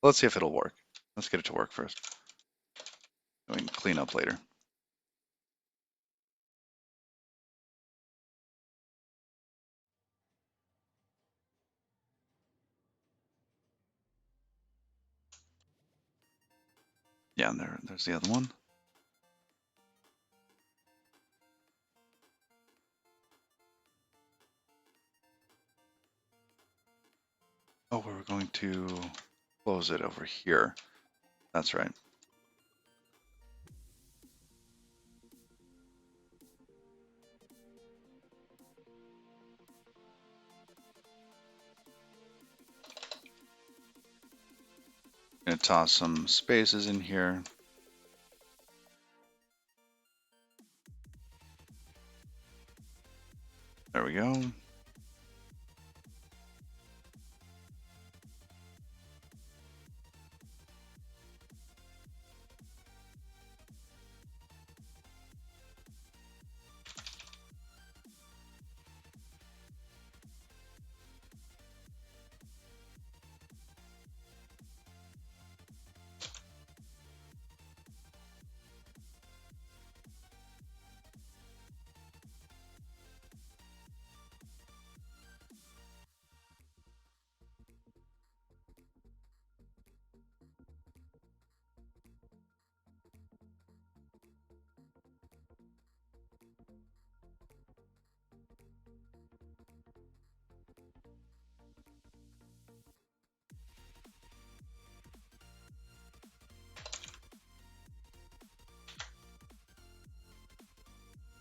Let's see if it'll work. Let's get it to work first. We can clean up later. Yeah, and there's the other one. Oh, we're going to close it over here. That's right. Gonna toss some spaces in here. There we go.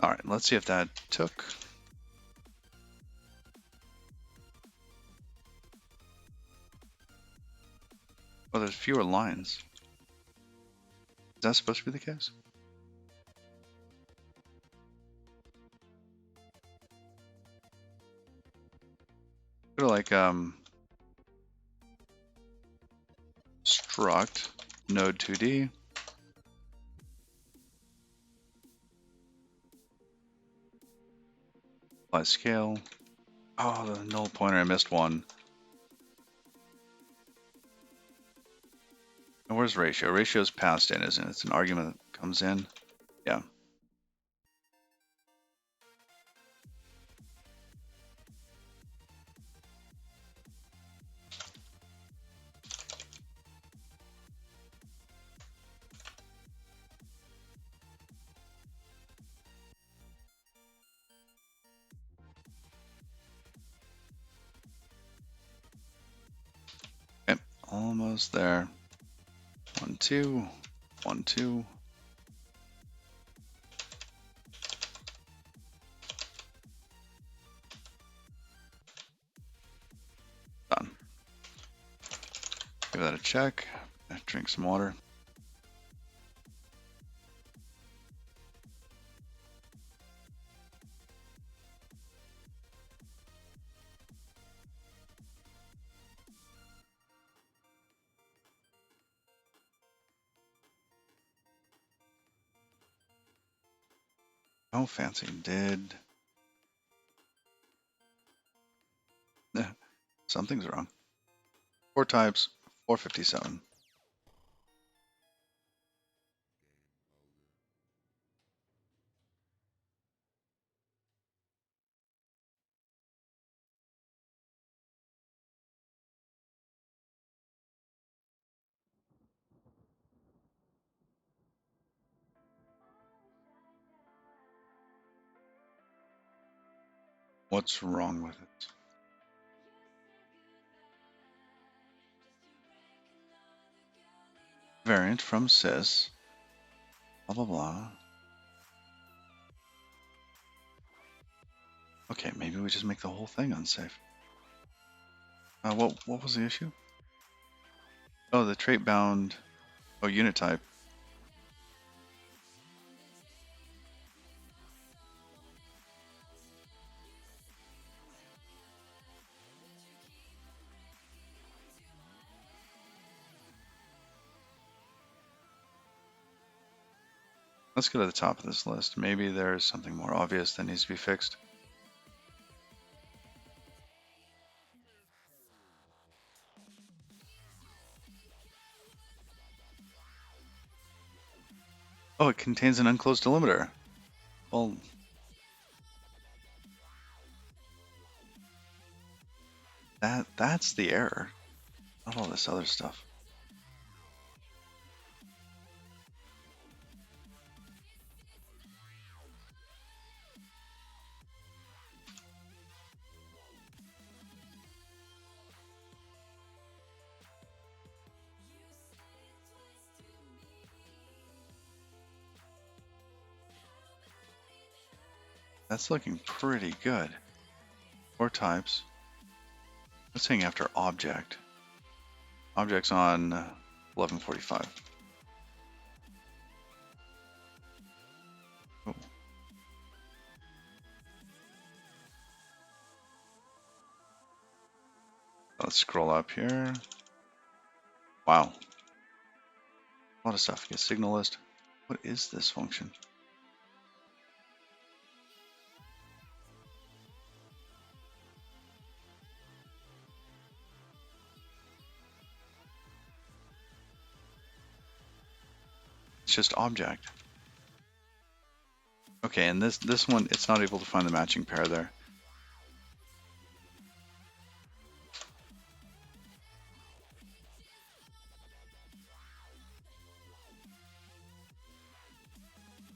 All right, let's see if that took. Oh, there's fewer lines. Is that supposed to be the case? Sort of like struct node 2D. Apply scale. Oh, the null pointer, I missed one. And where's ratio? Ratio is passed in, isn't it? It's an argument that comes in. Yeah. Okay, almost there. 1, 2, 1, 2. Done. Give that a check. Drink some water. Oh, fancy. Did. Something's wrong. 4 types, 457. What's wrong with it? Variant from sys. Blah, blah, blah. Okay, maybe we just make the whole thing unsafe. What was the issue? Oh, the trait bound. Oh, unit type. Let's go to the top of this list. Maybe there's something more obvious that needs to be fixed. Oh, it contains an unclosed delimiter. Well, that's the error. Not all this other stuff. That's looking pretty good. 4 types. What's saying after object? Object's on 1145. Oh. Let's scroll up here. Wow. A lot of stuff. Get signal list. What is this function? It's just object. Okay, and this one, it's not able to find the matching pair there.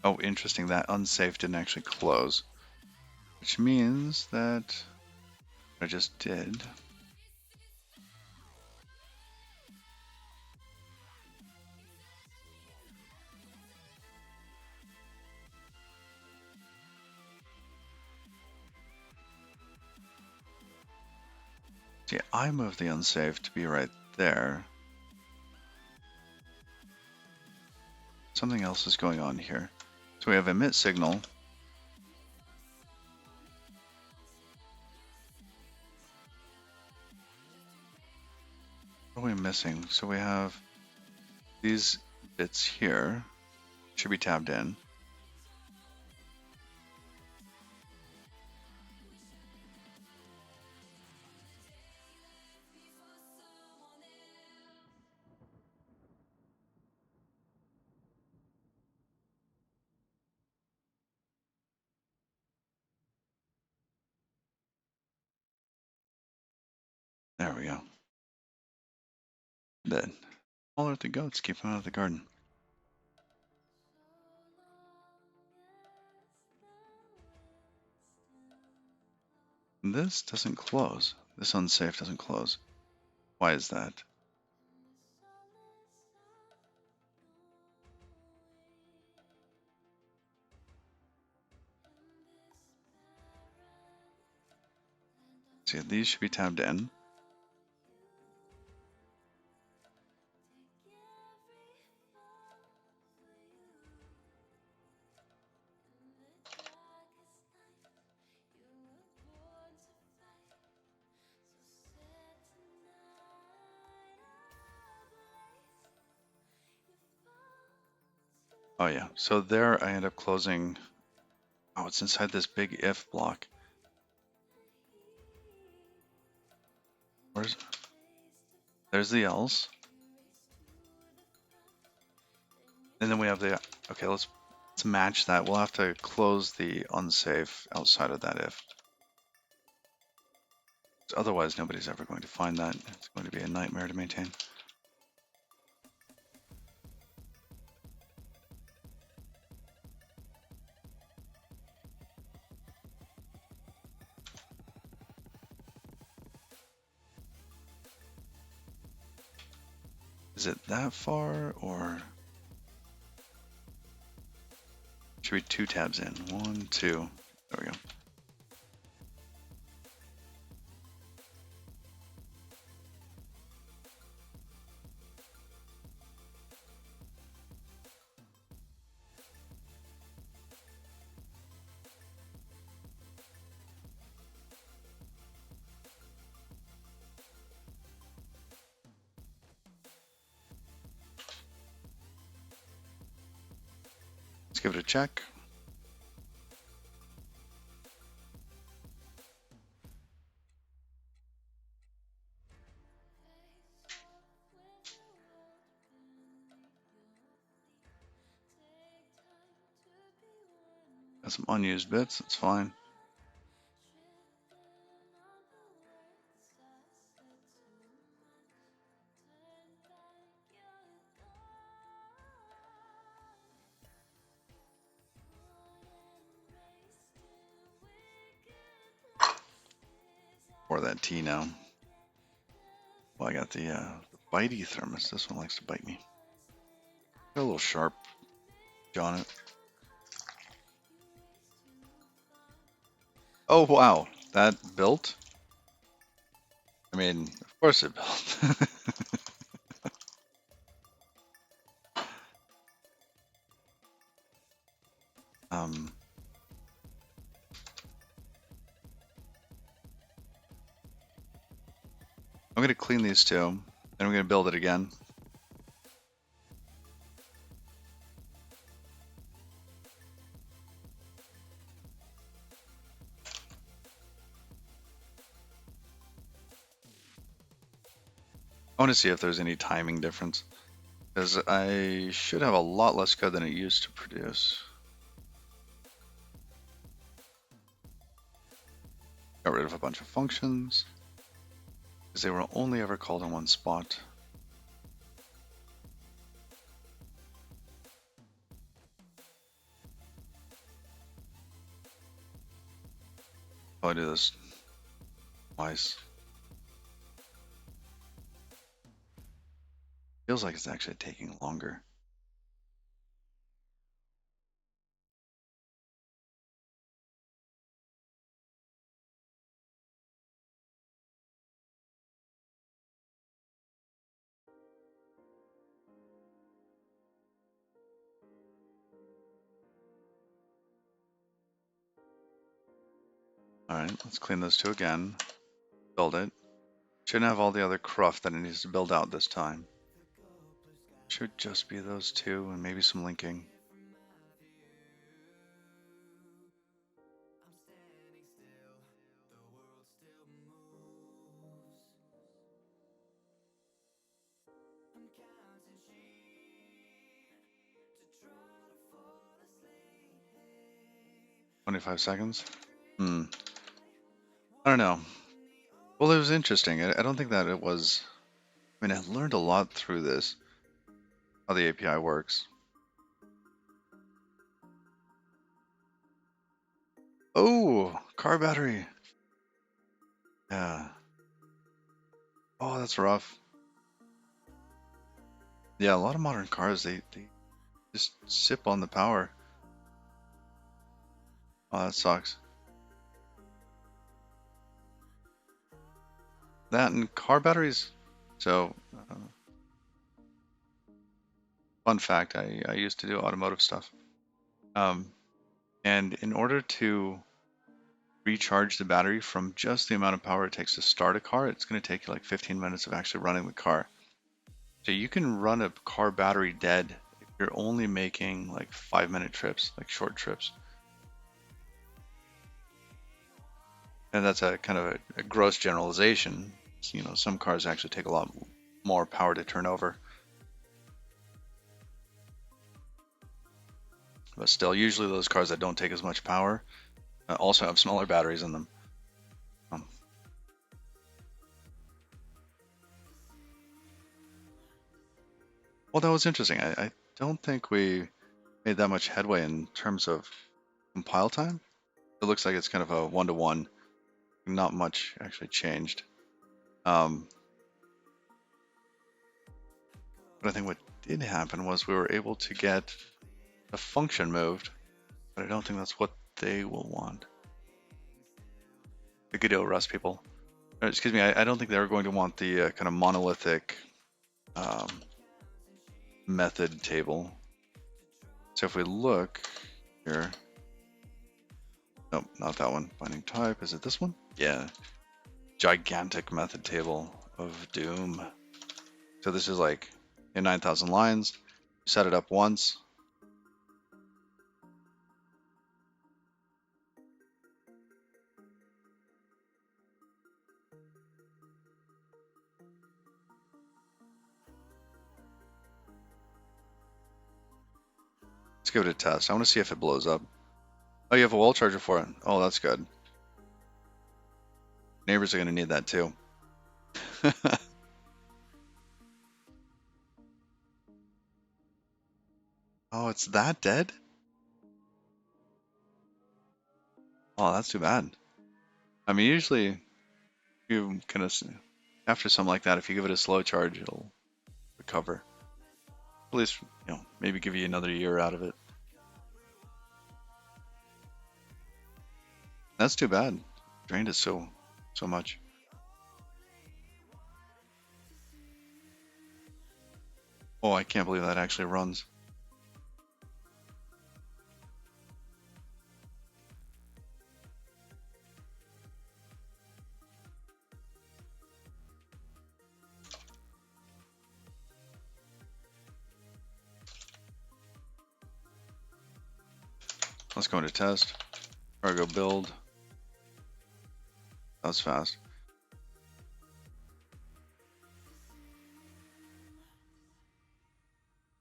Oh, interesting. That unsafe didn't actually close, which means that what I just did. See, I moved the unsafe to be right there. Something else is going on here. So we have emit signal. What are we missing? So we have these bits here. Should be tabbed in. There we go. Then all of the goats, keep them out of the garden. This doesn't close. This unsafe doesn't close. Why is that? See, these should be tabbed in. Oh yeah, so there I end up closing. Oh, it's inside this big if block. There's the else. And then we have the, okay, let's match that. We'll have to close the unsafe outside of that if. Otherwise, nobody's ever going to find that. It's going to be a nightmare to maintain. Is it that far, or should be 2 tabs in? 1, 2. There we go. Let's give it a check. Got some unused bits, that's fine. Pour that tea now. Well, I got the bitey thermos. This one likes to bite me. Got a little sharp on it. Oh, wow. That built? I mean, of course it built. um, I'm going to clean these two, then I'm going to build it again. I want to see if there's any timing difference, because I should have a lot less code than it used to produce. Got rid of a bunch of functions, because they were only ever called in one spot. I'll do this twice. Feels like it's actually taking longer. All right, let's clean those two again. Build it. Shouldn't have all the other cruft that it needs to build out this time. Should just be those two and maybe some linking. "25 seconds? I don't know. Well, it was interesting. I don't think that it was. I mean, I learned a lot through this, how the API works. Oh, car battery. Yeah. Oh, that's rough. Yeah, a lot of modern cars, they just sip on the power. Oh, that sucks. That and car batteries. So, fun fact, I used to do automotive stuff. Um, and in order to recharge the battery from just the amount of power it takes to start a car, it's going to take you like 15 minutes of actually running the car. So you can run a car battery dead if you're only making like 5-minute trips, like short trips. And that's a kind of a gross generalization. So, some cars actually take a lot more power to turn over. But still, usually those cars that don't take as much power also have smaller batteries in them. Um, well, that was interesting. I don't think we made that much headway in terms of compile time. It looks like it's kind of a one-to-one. Not much actually changed. Um, but I think what did happen was we were able to get a function moved, but I don't think that's what they will want. The Godot Rust people. Excuse me, I don't think they're going to want the kind of monolithic um, method table. So if we look here, nope, not that one. Binding type, is it this one? Yeah, gigantic method table of doom. So this is like in 9,000 lines. You set it up once. Let's give it a test. I want to see if it blows up. Oh, you have a wall charger for it. Oh, that's good. Neighbors are going to need that too. Oh, it's that dead? Oh, that's too bad. I mean, usually you kind of, after something like that, if you give it a slow charge, it'll recover. At least, maybe give you another year out of it. That's too bad. Drained it so much. Oh, I can't believe that actually runs. Let's go into test. Or go build. That was fast.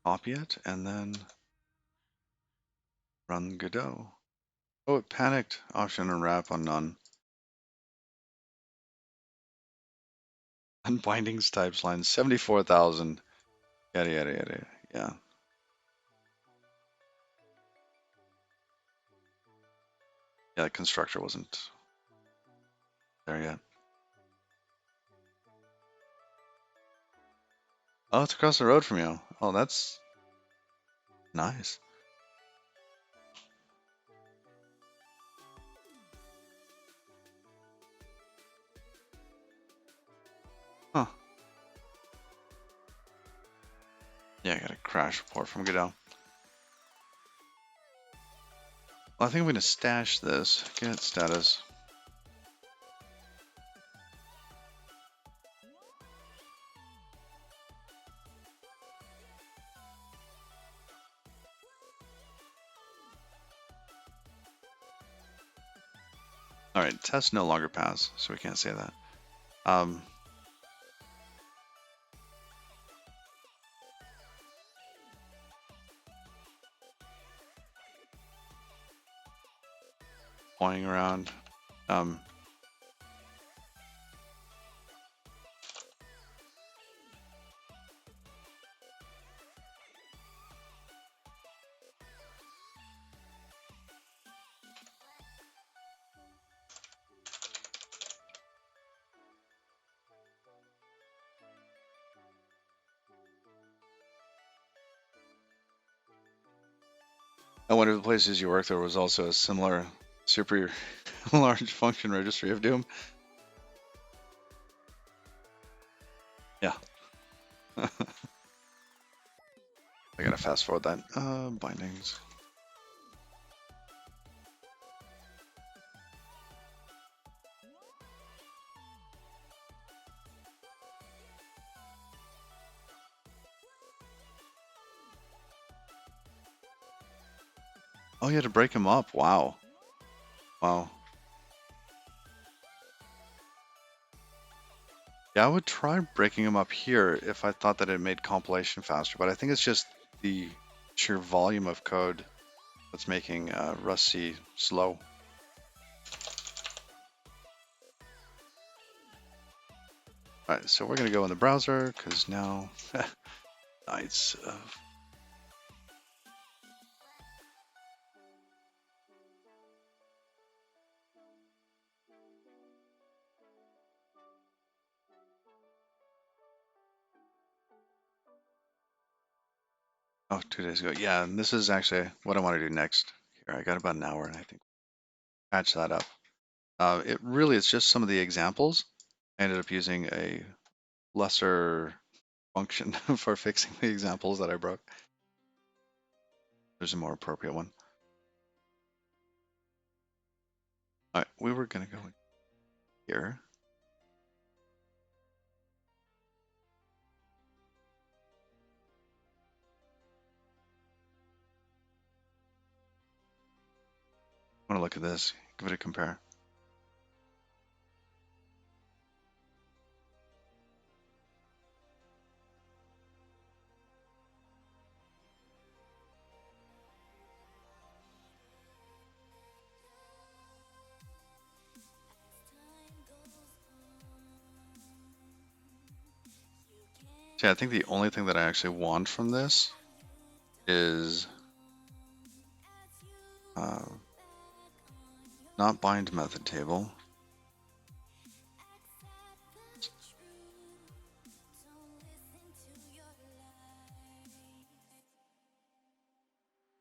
Copy it and then run Godot. Oh, it panicked. Option and wrap on none. Unbindings types line 74,000. Yada yada yada. Yeah. Yeah, the constructor wasn't there yet. Oh, it's across the road from you. Oh, that's nice. Huh. Yeah, I got a crash report from Godot. Well, I think I'm going to stash this. Get status. All right, test no longer pass, so we can't say that. Pointing around. And one of the places you worked there was also a similar super large function registry of Doom. Yeah. I gotta fast forward that. Bindings. Oh, you had to break him up. Wow. Wow. Yeah, I would try breaking him up here if I thought that it made compilation faster, but I think it's just the sheer volume of code that's making Rust C slow. All right, so we're gonna go in the browser because now nights. Oh, 2 days ago. Yeah, and this is actually what I want to do next. Here, I got about an hour, and I think patch that up. It really is just some of the examples. I ended up using a lesser function for fixing the examples that I broke. There's a more appropriate one. All right, we were gonna go here. I want to look at this, give it a compare. See, I think the only thing that I actually want from this is not bind method table.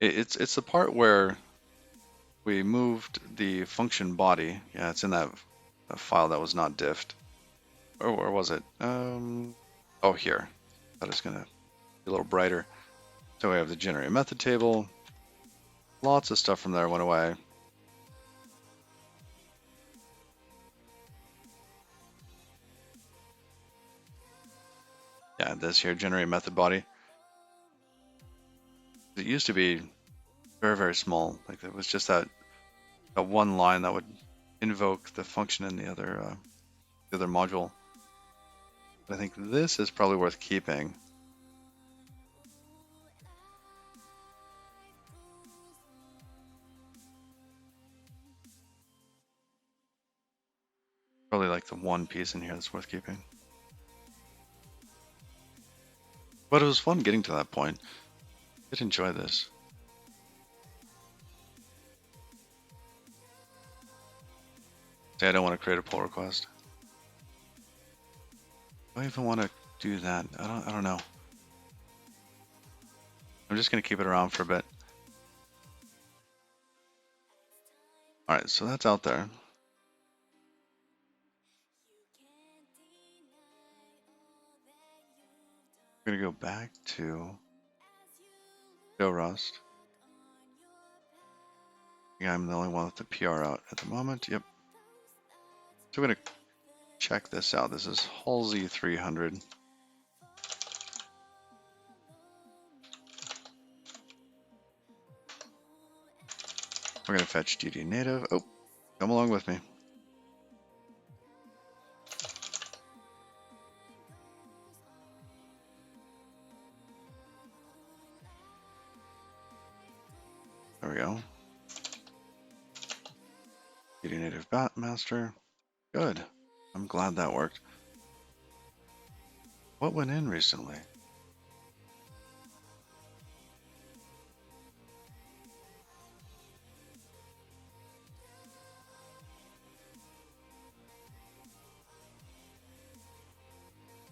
It's the part where we moved the function body. Yeah, it's in that file that was not diffed. Or where was it? Oh, here. That is gonna be a little brighter. So we have the generate method table. Lots of stuff from there went away. Yeah, this here, generate method body. It used to be very, very small. Like it was just that one line that would invoke the function in the other module. But I think this is probably worth keeping. Probably like the one piece in here that's worth keeping. But it was fun getting to that point. I did enjoy this. See, I don't want to create a pull request. Do I even want to do that? I don't know. I'm just gonna keep it around for a bit. All right, so that's out there. We're gonna go back to Go Rust. Yeah, I'm the only one with the PR out at the moment. Yep. So we're gonna check this out. This is Halsey 300. We're gonna fetch DD native. Oh, come along with me. Beauty native master. Good. I'm glad that worked. What went in recently?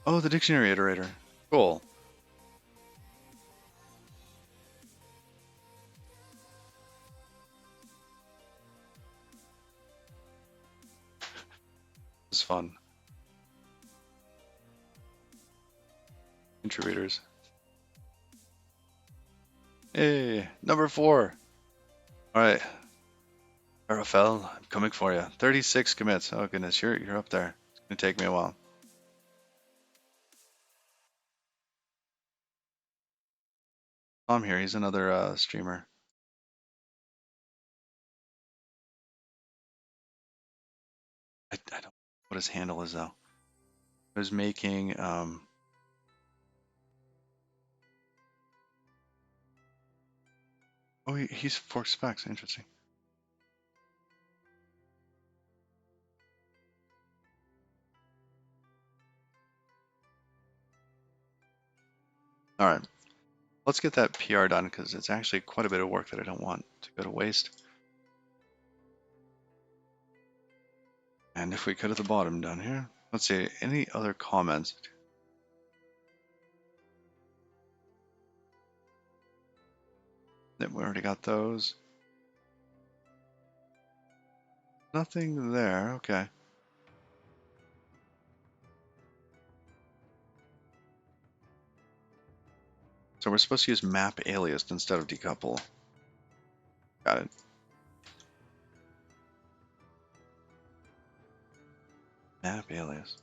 Oh, the dictionary iterator. Cool. It's fun. Contributors. Hey, number 4. All right, Arafel, I'm coming for you. 36 commits. Oh goodness, you're up there. It's gonna take me a while. Tom here. He's another streamer. I don't know what his handle is though. I was making oh, he's Fork Specs. Interesting. All right, let's get that PR done because it's actually quite a bit of work that I don't want to go to waste. And if we cut at the bottom down here, let's see, any other comments? That we already got those. Nothing there. Okay. So we're supposed to use map alias instead of decouple. Got it. Map alias.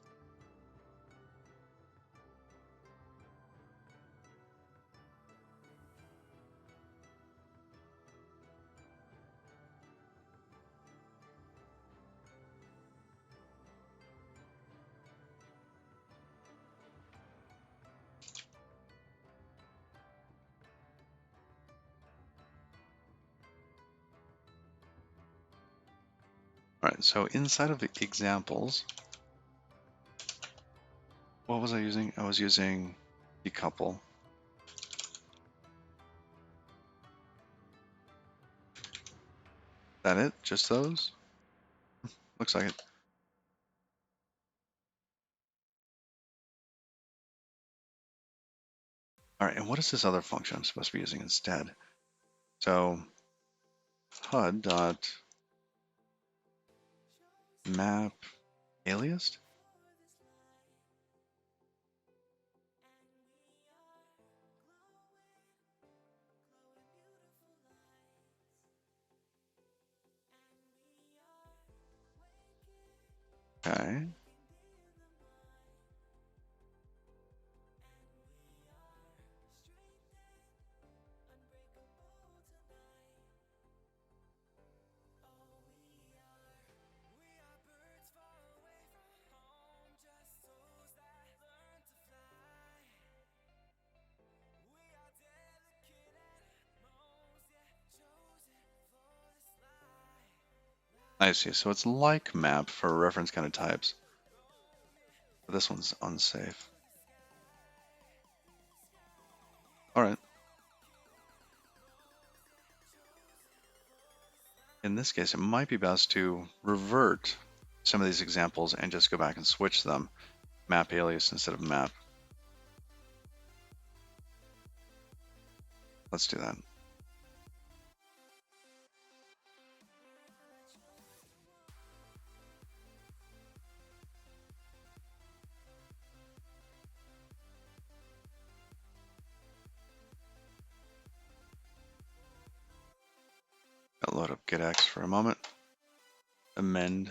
All right, so inside of the examples, what was I using? I was using decouple. Is that it? Just those? Looks like it. All right, and what is this other function I'm supposed to be using instead? So HUD dot map alias. Okay. I see. So it's like map for reference kind of types. But this one's unsafe. All right. In this case, it might be best to revert some of these examples and just go back and switch them. Map alias instead of map. Let's do that. I'll load up getx for a moment. Amend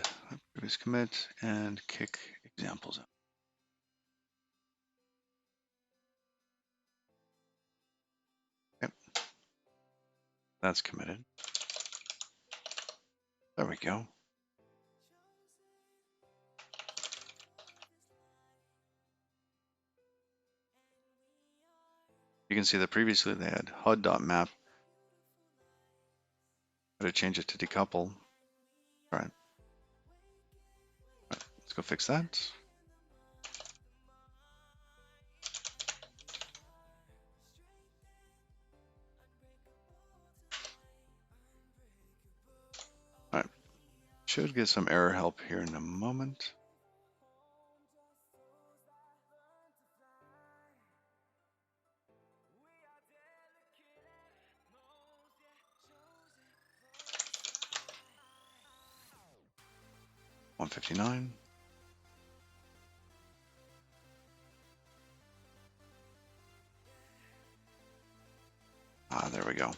previous commit and kick examples out. Okay. That's committed. There we go. You can see that previously they had HUD.map. Gotta change it to decouple. All right. go fix that. All right, should get some error help here in a moment. $159. Ah, there we go.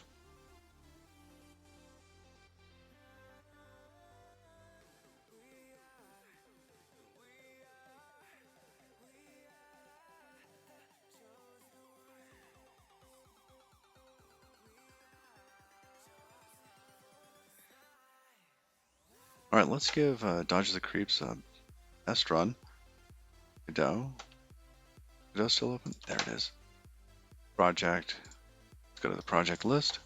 All right, let's give Dodge the Creeps a test run. Godot. Godot still open? There it is. Project. Let's go to the project list.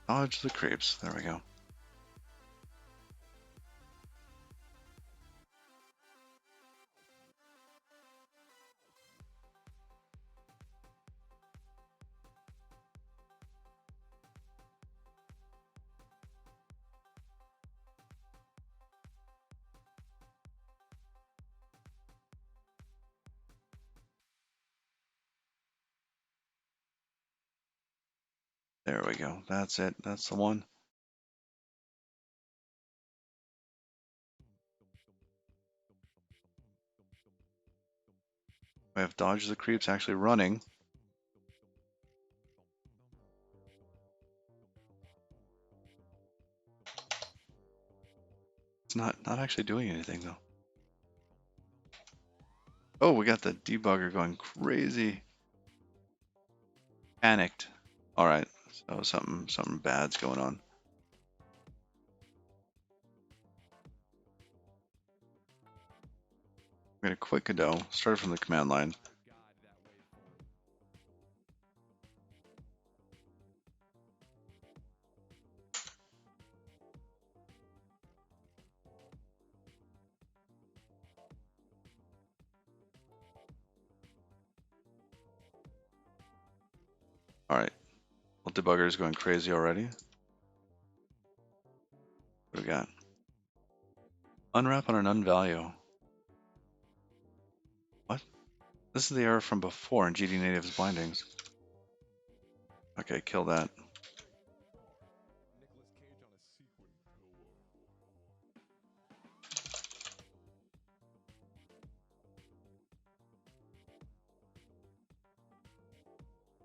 Dodge the Creeps. There we go. There we go. That's it. That's the one. We have Dodge the Creeps actually running. It's not actually doing anything though. Oh, we got the debugger going crazy. Panicked. All right. So something bad's going on. I'm gonna quit Godot. Start from the command line. All right. Well, debugger is going crazy already. What do we got? Unwrap on an unvalue. What? This is the error from before in GD Native's bindings. Okay, kill that.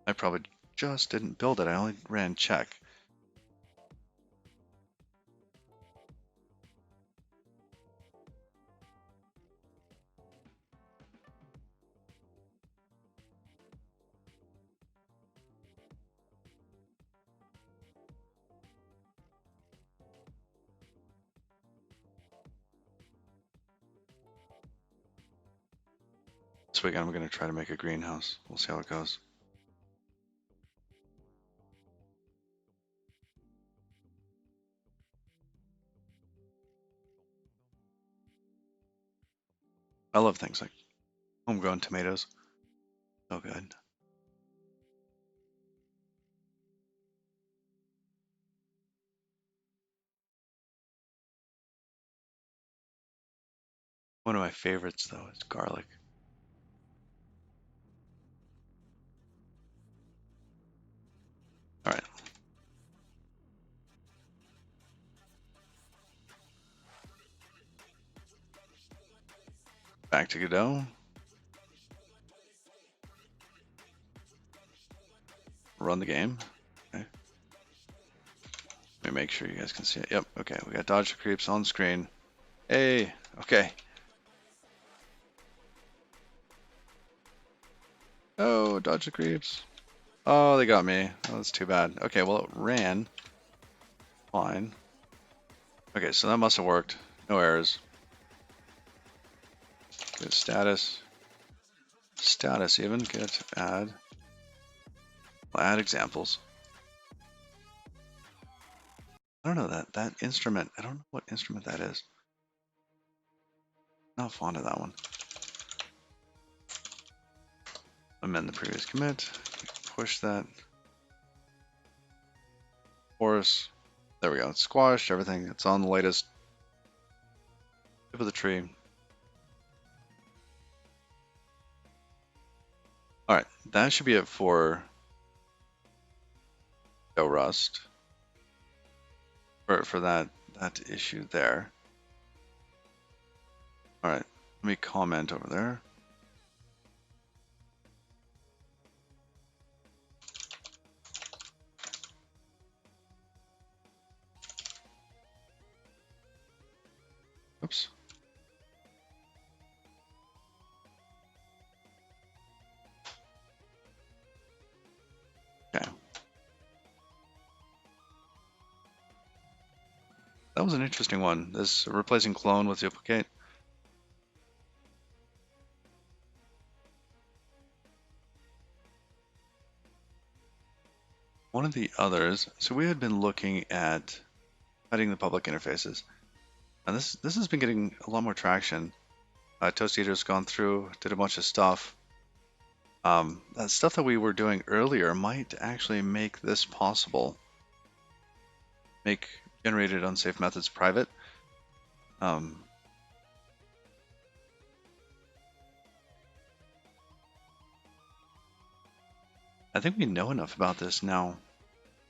I probably just didn't build it. I only ran check. This week I'm going to try to make a greenhouse. We'll see how it goes. I love things like homegrown tomatoes. So good. One of my favorites though is garlic. All right. Back to Godot. Run the game. Okay. Let me make sure you guys can see it. Yep. Okay. We got Dodge the Creeps on screen. Hey. Okay. Oh, Dodge the Creeps. Oh, they got me. Oh, that's too bad. Okay. Well, it ran. Fine. Okay. So that must have worked. No errors. Good status. Status even. Get add. We'll add examples. I don't know that instrument. I don't know what instrument that is. Not fond of that one. Amend the previous commit. Push that. Force. There we go. It's squashed. Everything. It's on the latest tip of the tree. All right. That should be it for Go Rust. For that issue there. All right. Let me comment over there. Oops. Okay. That was an interesting one. This replacing clone with duplicate. One of the others, so we had been looking at hiding the public interfaces. And this has been getting a lot more traction. Toast Eater's gone through, did a bunch of stuff. That stuff that we were doing earlier might actually make this possible. Make generated unsafe methods private. I think we know enough about this now to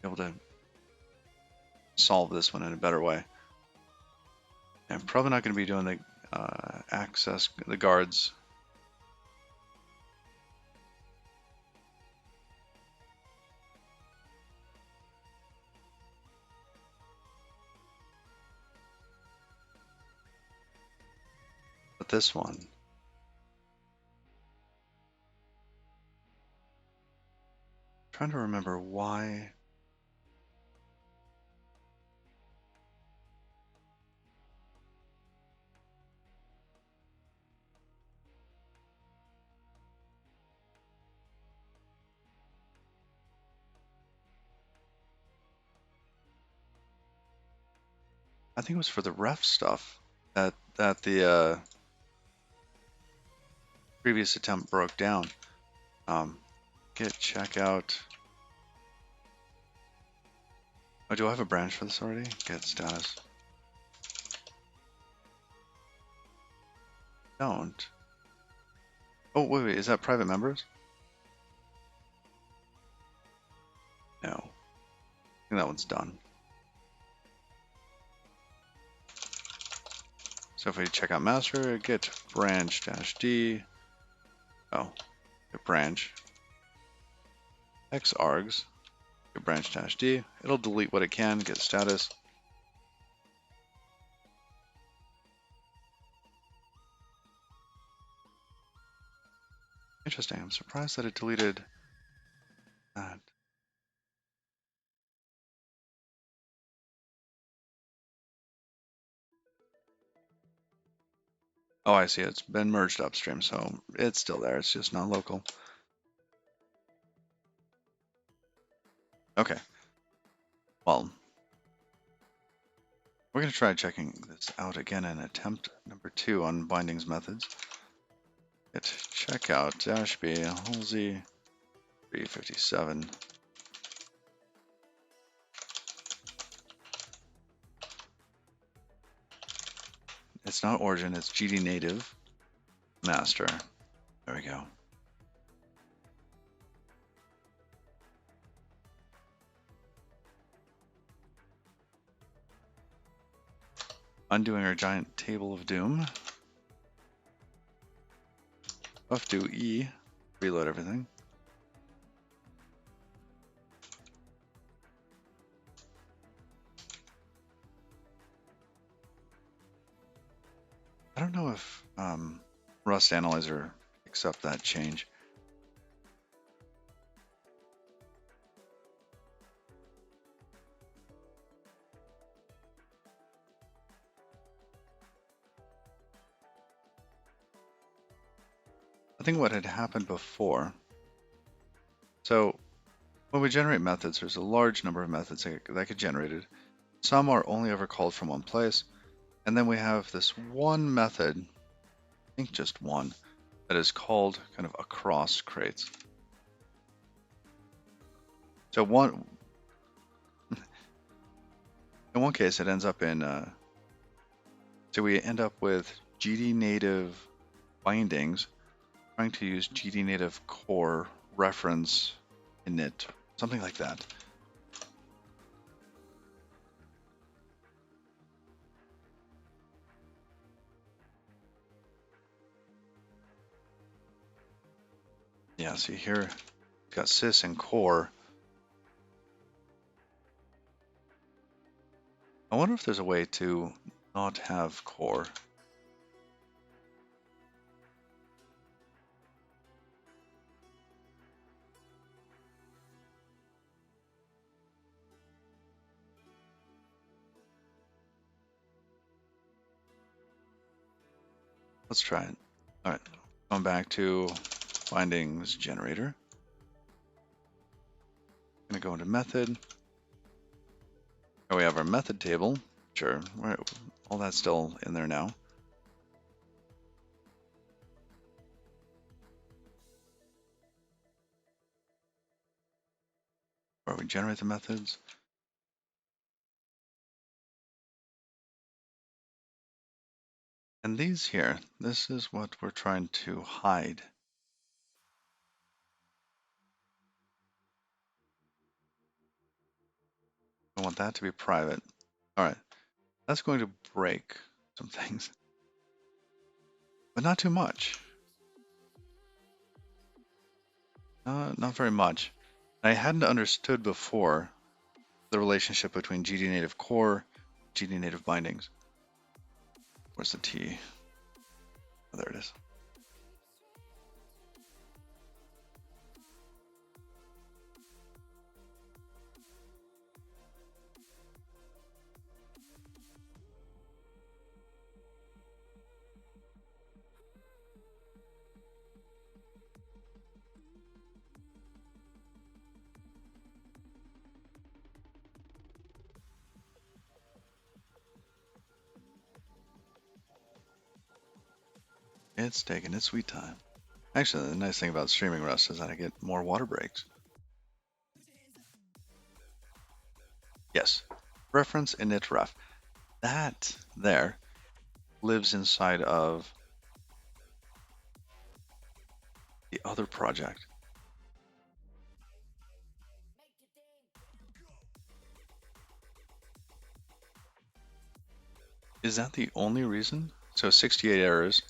be able to solve this one in a better way. I'm probably not going to be doing the access, the guards. But this one. I'm trying to remember why. I think it was for the ref stuff that the previous attempt broke down. Git checkout. Oh, do I have a branch for this already? Get status. Don't. Oh, wait, is that private members? No. I think that one's done. So if we check out master, get branch -d. Oh, get branch. Xargs. Get branch -d. It'll delete what it can, get status. Interesting. I'm surprised that it deleted that. Oh, I see. It's been merged upstream, so it's still there. It's just not local. Okay. Well, we're going to try checking this out again in attempt number 2 on bindings methods. Get checkout -b Halsey 357. It's not origin, it's GD native master. There we go. Undoing our giant table of doom. Do E, reload everything. I don't know if Rust Analyzer accept that change. I think what had happened before, so When we generate methods, there's a large number of methods that get generated. Some are only ever called from one place. And then we have this one method, I think just one, that is called kind of across crates. So in one case, it ends up in, so we end up with GD native bindings trying to use GD native core reference init, something like that. Yeah, see here, we've got sys and core. I wonder if there's a way to not have core. Let's try it. All right, going back to bindings generator. Gonna go into method. Oh, we have our method table. Sure, all that's still in there now. Where we generate the methods. And these here, this is what we're trying to hide. I want that to be private. All right, that's going to break some things, but not too much. Not very much. I hadn't understood before the relationship between GD native core, GD native bindings. Where's the T? Oh, there it is. It's taking its sweet time. Actually, the nice thing about streaming Rust is that I get more water breaks. Yes, reference init ref. That there lives inside of the other project. Is that the only reason? So 68 errors.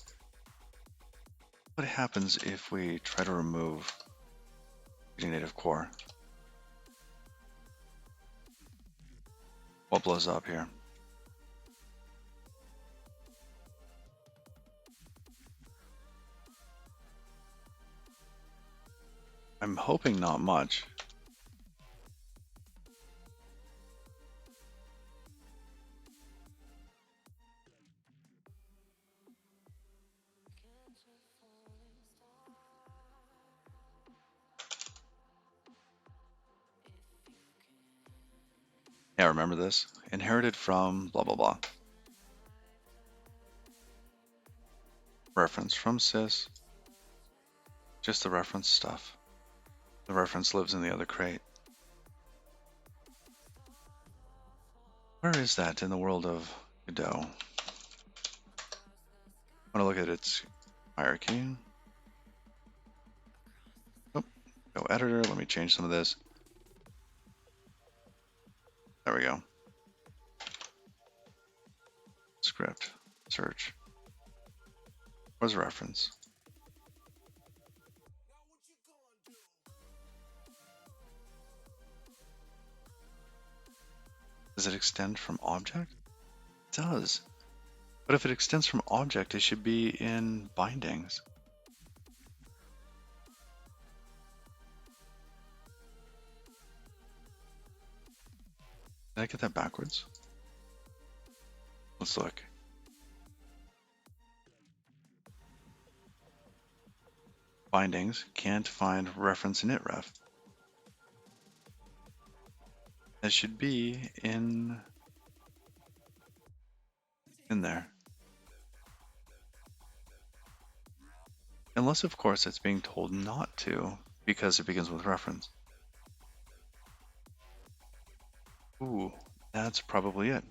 What happens if we try to remove the native core? What blows up here? I'm hoping not much. Yeah, remember this? Inherited from blah, blah, blah. Reference from sys. Just the reference stuff. The reference lives in the other crate. Where is that in the world of Godot? I want to look at its hierarchy. Oh, go editor. Let me change some of this. There we go. Script. Search. Where's the reference? Does it extend from object? It does. But if it extends from object, it should be in bindings. Did I get that backwards? Let's look. Bindings can't find reference init ref. That should be in there. Unless, of course, it's being told not to because it begins with reference. Ooh, that's probably it.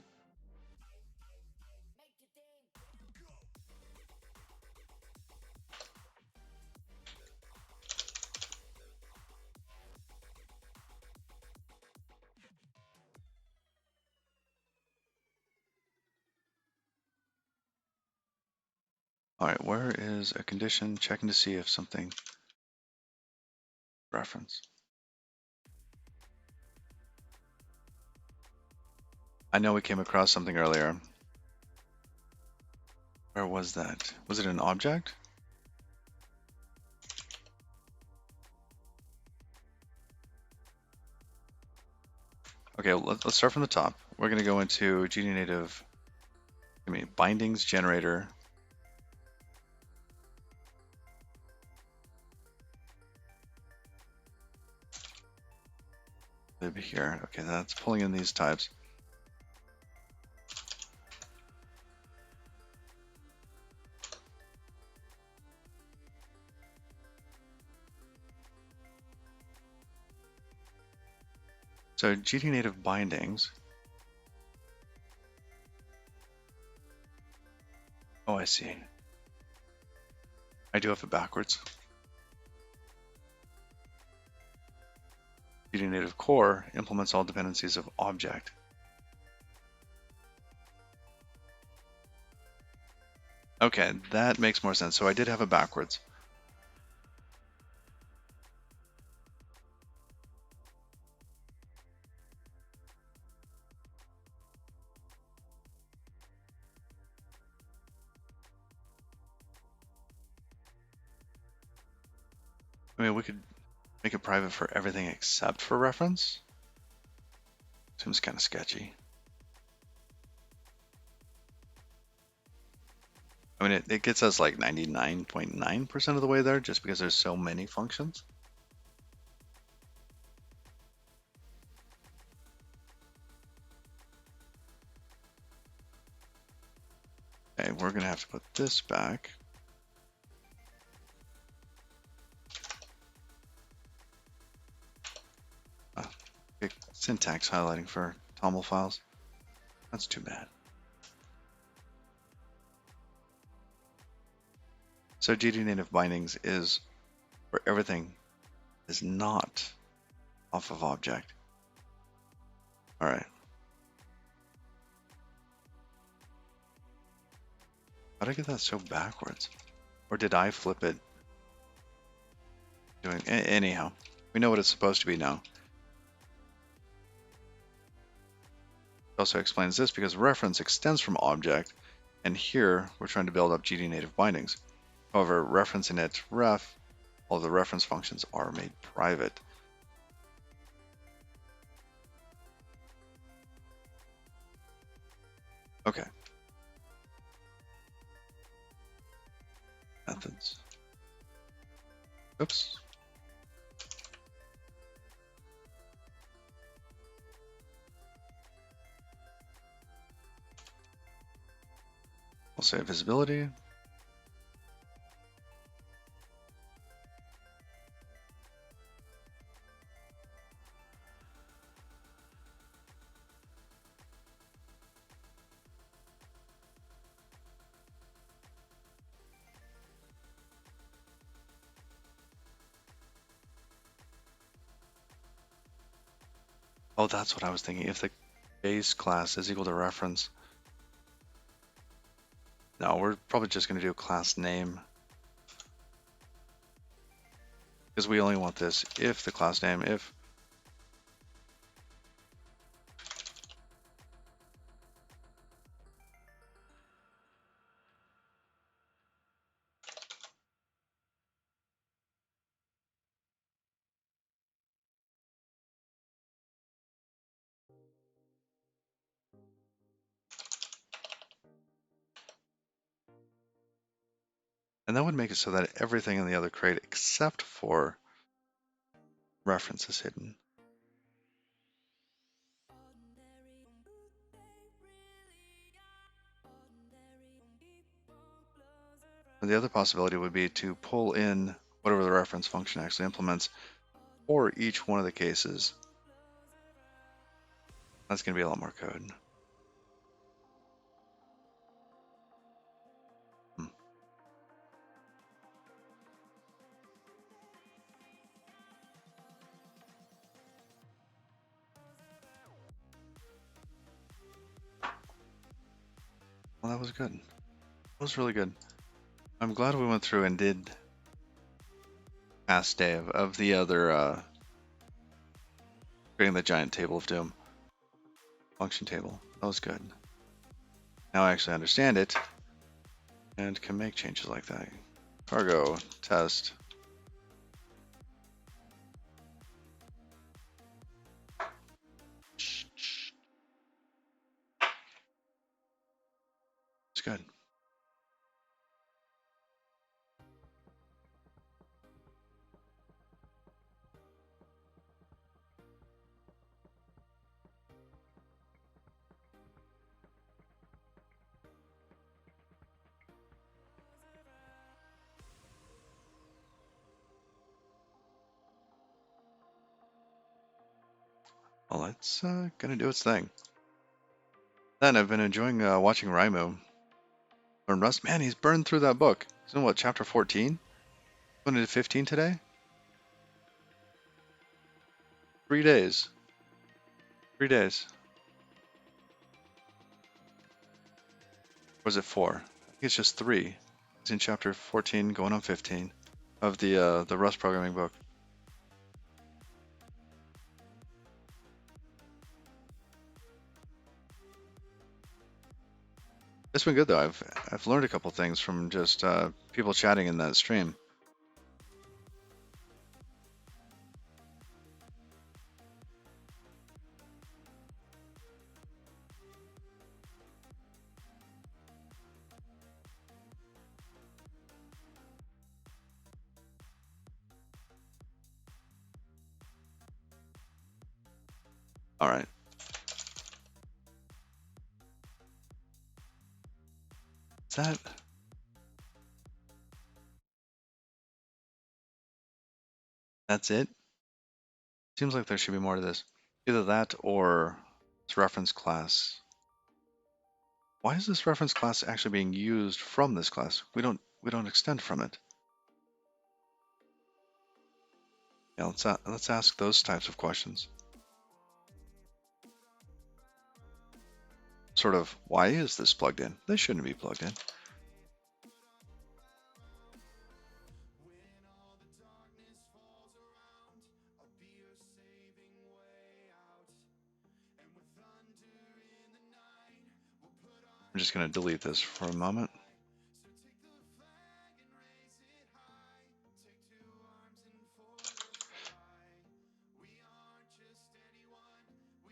All right, where is a condition? Checking to see if something reference. I know we came across something earlier. Where was that? Was it an object? Okay, let's start from the top. We're going to go into GDNative, bindings generator. Lib here. Okay, that's pulling in these types. So GDNative bindings. Oh, I see. I do have it backwards. GDNative core implements all dependencies of object. Okay, that makes more sense. So I did have it backwards. I mean, we could make it private for everything except for reference. Seems kind of sketchy. I mean, it gets us like 99.9% of the way there just because there's so many functions. Okay, we're going to have to put this back. Big syntax highlighting for TOML files. That's too bad. So GDNative bindings is where everything is not off of object. All right. How did I get that so backwards? Or did I flip it? Anyhow, we know what it's supposed to be now. It also explains this because reference extends from object, and here we're trying to build up GDNative bindings. However, reference init ref, all the reference functions are made private. Okay. Methods. Oops. We'll say visibility. Oh, that's what I was thinking. If the base class is equal to reference. No, we're probably just going to do a class name. Because we only want this if the class name, if. And that would make it so that everything in the other crate except for reference is hidden. And the other possibility would be to pull in whatever the reference function actually implements for each one of the cases. That's going to be a lot more code. Well, that was good. That was really good. I'm glad we went through and did past day of the other creating the giant table of doom function table. That was good. Now I actually understand it and can make changes like that. Cargo test. It's good. Well, it's gonna do its thing. Then I've been enjoying watching Raimu learn Rust. Man, he's burned through that book. He's in what, chapter 14? Going into 15 today? 3 days. 3 days. Or was it 4? I think it's just 3. He's in chapter 14, going on 15 of the Rust programming book. It's been good though. I've learned a couple things from just people chatting in that stream. All right. Is that? That's it? Seems like there should be more to this. Either that or this reference class. Why is this reference class actually being used from this class? We don't extend from it. Yeah, let's ask those types of questions. Sort of, why is this plugged in? They shouldn't be plugged in. I'm just going to delete this for a moment.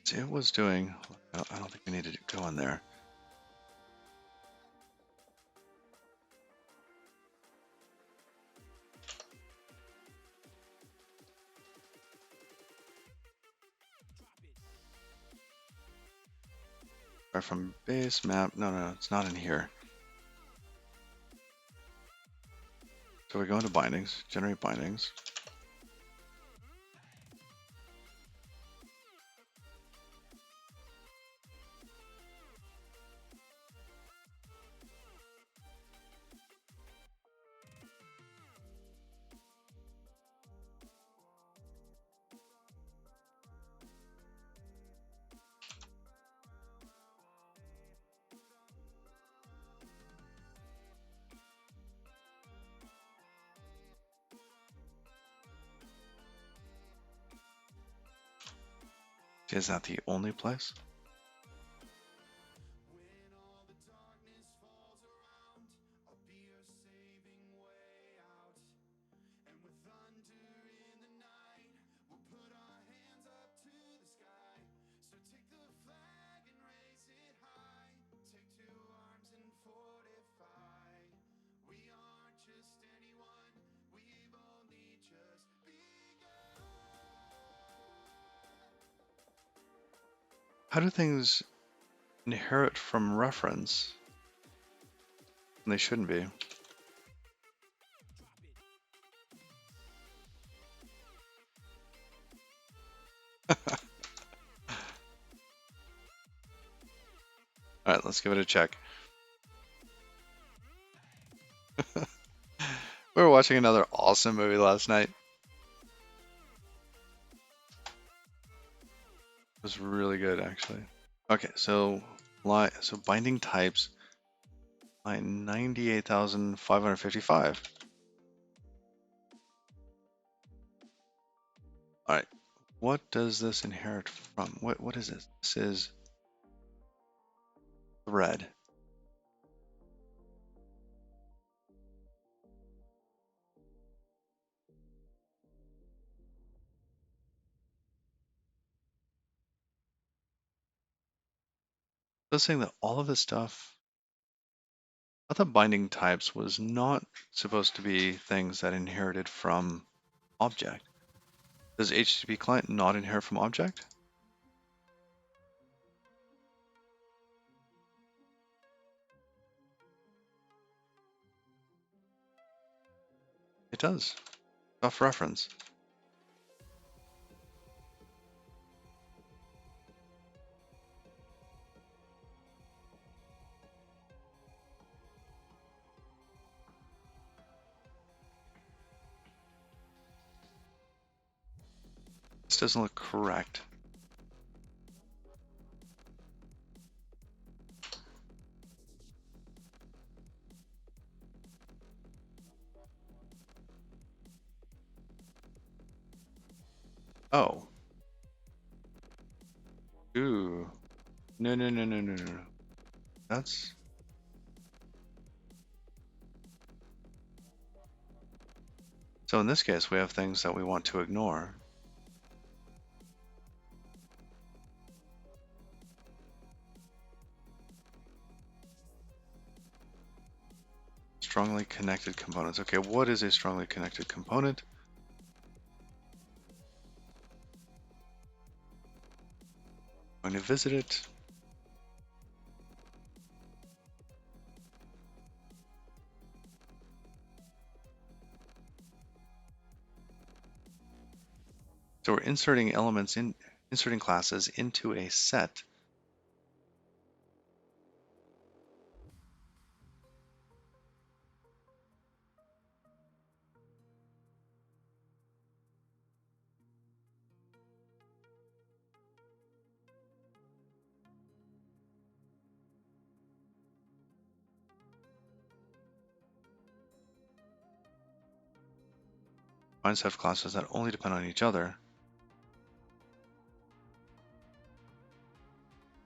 See, it was doing, I don't think we needed to go in there. Right from base map, no, it's not in here. So we go into bindings, generate bindings. Is that the only place? How do things inherit from reference? They shouldn't be. All right, let's give it a check. We were watching another awesome movie last night. It was really good, actually. Okay, so binding types, line 98,555. All right, what does this inherit from? What is this? This is thread. So it's saying that all of this stuff, I thought binding types was not supposed to be things that inherited from object. Does HTTP client not inherit from object? It does. Off reference. This doesn't look correct. Oh. Ooh. No, no, no, no, no, no. That's... So in this case, we have things that we want to ignore. Strongly connected components. Okay, what is a strongly connected component? I'm going to visit it. So we're inserting elements in, inserting classes into a set. Find set of classes that only depend on each other.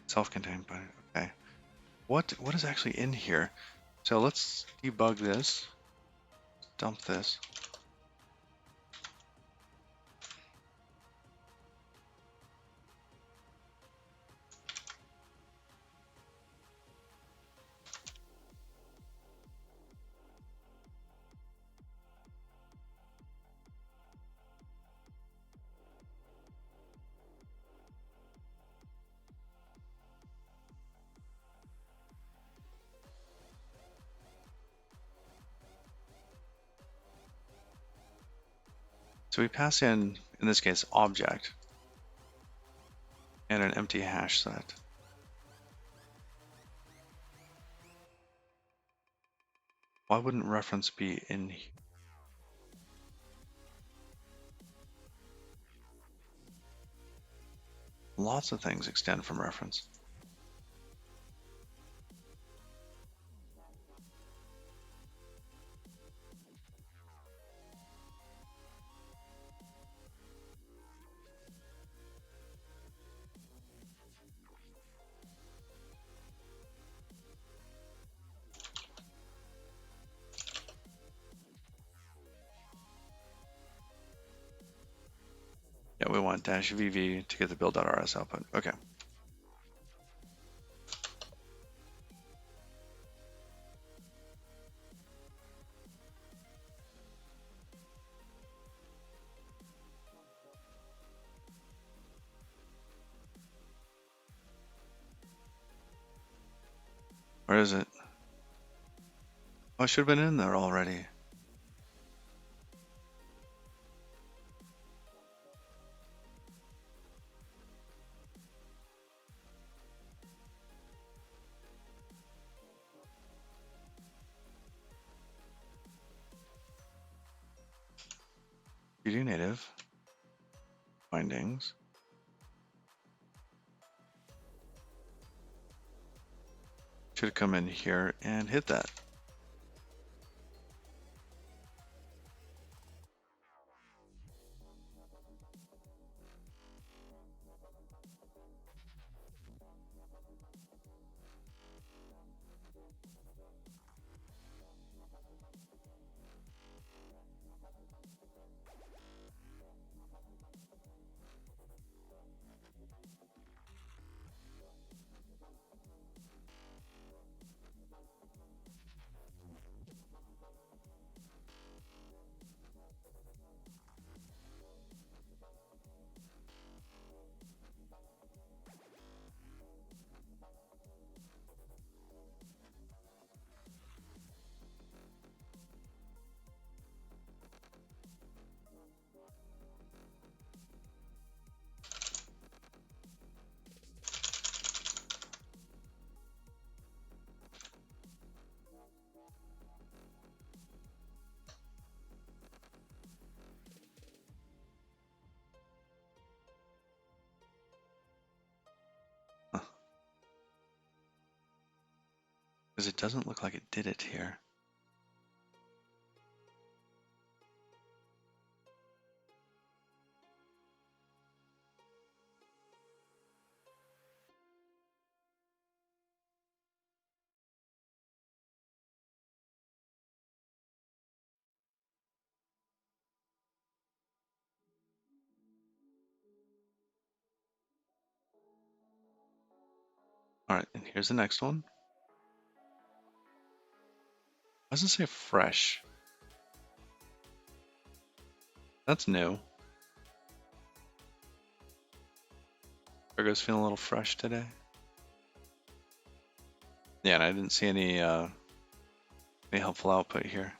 Self-contained, but okay. What is actually in here? So let's debug this. Dump this. So we pass in this case, object and an empty hash set. Why wouldn't reference be in here? Lots of things extend from reference. Yeah, we want -vv to get the build.rs output. Okay. Where is it? Oh, it should have been in there already. GD native bindings. Should come in here and hit that. Because it doesn't look like it did it here. All right, and here's the next one. Why does it say fresh? That's new. Virgo's feeling a little fresh today. Yeah, and I didn't see any helpful output here.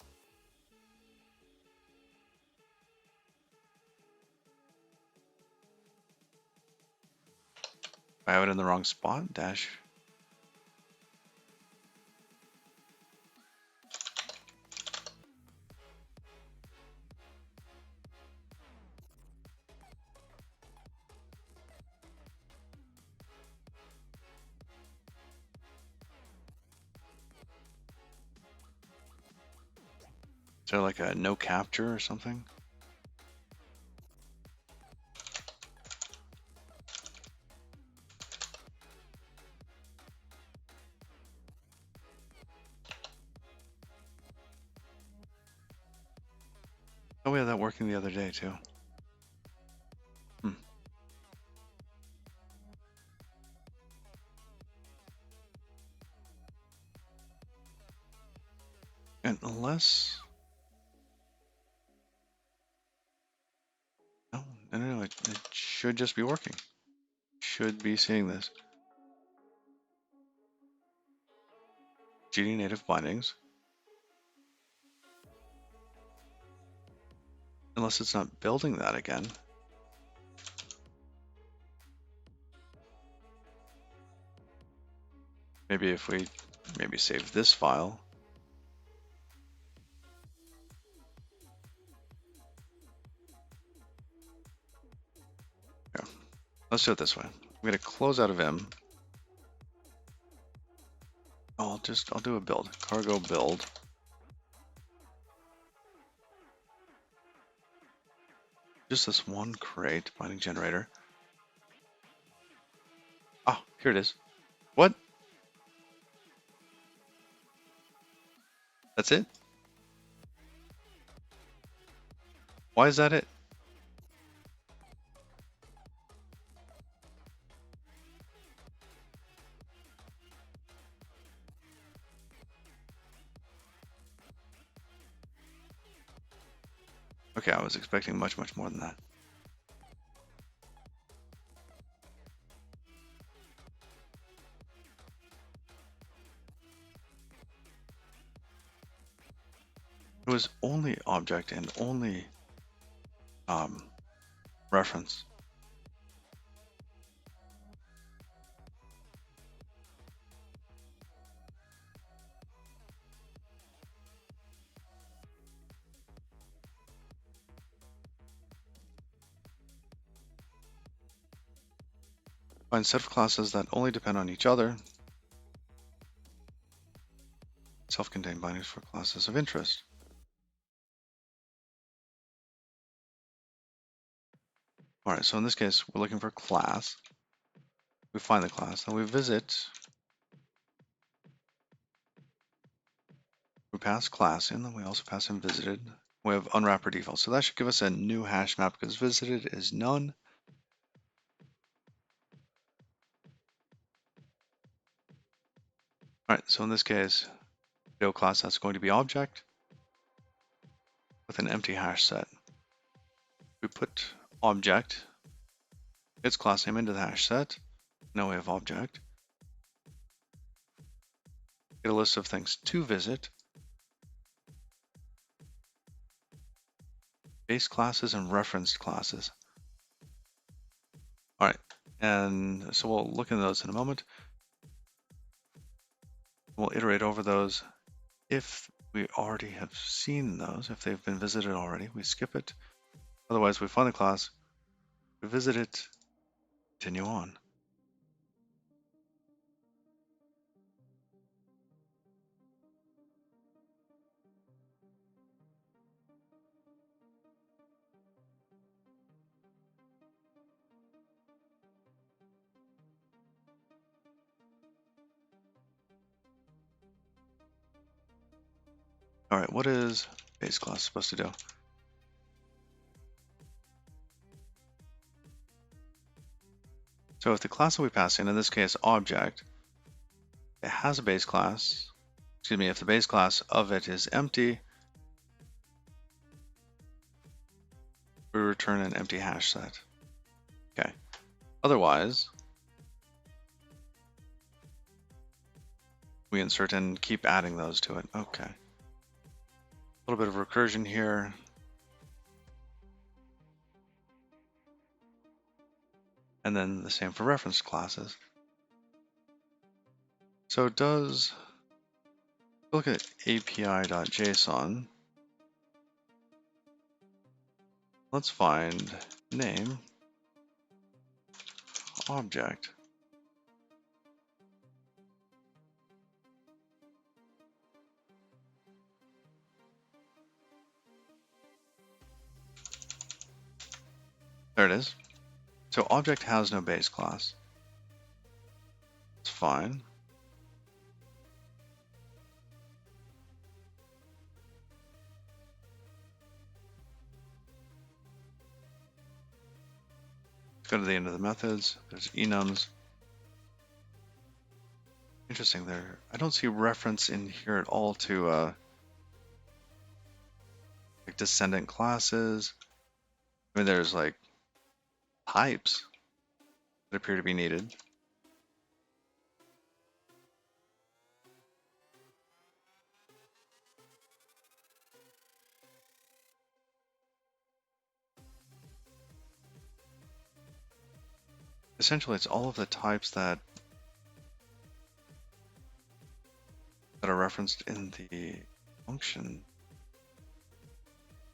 I have it in the wrong spot. Dash. Is there like a no capture or something? Oh, we had that working the other day too. And unless... No, it should just be working. Should be seeing this. GD native bindings. Unless it's not building that again. Maybe if we save this file. Here, let's do it this way. I'm gonna close out of M. I'll do a build. Cargo build. Just this one crate binding generator. Ah, here it is. What? That's it? Why is that it? Okay, I was expecting much more than that. It was only object and only reference. Find set of classes that only depend on each other. Self-contained bindings for classes of interest. All right, so in this case, we're looking for class. We find the class, then we visit. We pass class in, then we also pass in visited. We have unwrapper default, so that should give us a new hash map because visited is none. All right, so in this case, Godot class, that's going to be object with an empty hash set. We put object, its class name into the hash set. Now we have object. Get a list of things to visit. Base classes and referenced classes. All right, and so we'll look into those in a moment. We'll iterate over those. If we already have seen those, if they've been visited already, we skip it. Otherwise, we find the class, we visit it, continue on. All right, what is base class supposed to do? So if the class that we pass in this case object, it has a base class, excuse me, if the base class of it is empty, we return an empty hash set. Okay. Otherwise, we insert and keep adding those to it. Okay. A little bit of recursion here. And then the same for reference classes. So it does, look at api.json. Let's find name object. There it is. So object has no base class. It's fine. Let's go to the end of the methods. There's enums. Interesting there. I don't see reference in here at all to like descendant classes. I mean, there's like types that appear to be needed. Essentially, it's all of the types that are referenced in the function,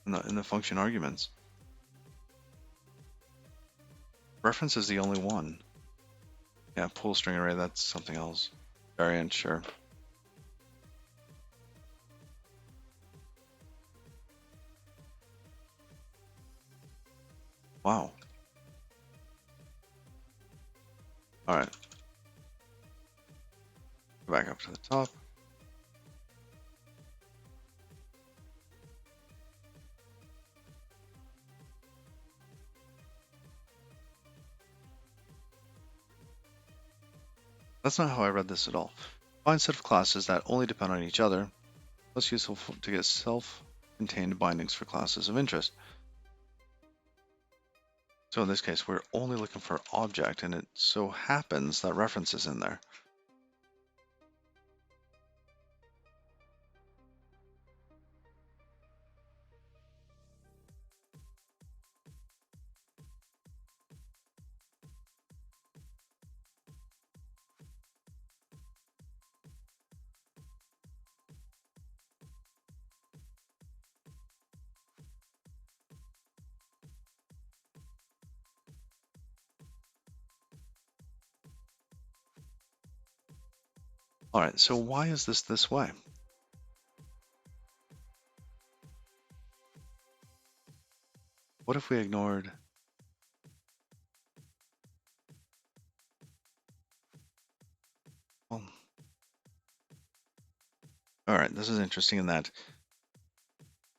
in the function arguments. Reference is the only one. Yeah, pool string array, that's something else. Variant, sure. Wow. All right. Go back up to the top. That's not how I read this at all. Find set of classes that only depend on each other. That's useful to get self-contained bindings for classes of interest. So in this case, we're only looking for object, and it so happens that reference is in there. All right, so why is this way? What if we ignored? Well, all right, this is interesting in that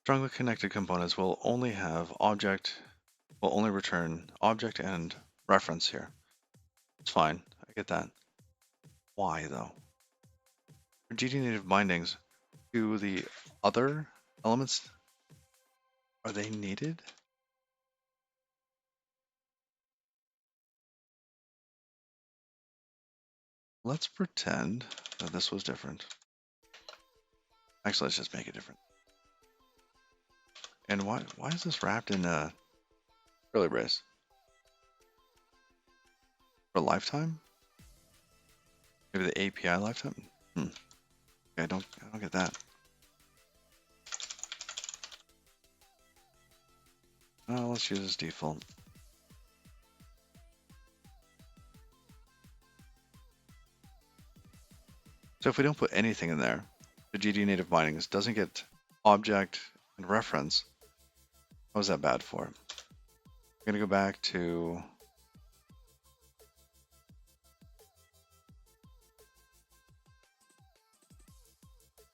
strongly connected components will only return object and reference here. It's fine, I get that. Why though? For GD native bindings, do the other elements, are they needed? Let's pretend that this was different. Actually, let's just make it different. And why is this wrapped in a curly brace? For lifetime? Maybe the API lifetime? Okay, I don't get that. Let's use this default. So if we don't put anything in there, the GD native bindings doesn't get object and reference. What was that bad for? I'm gonna go back to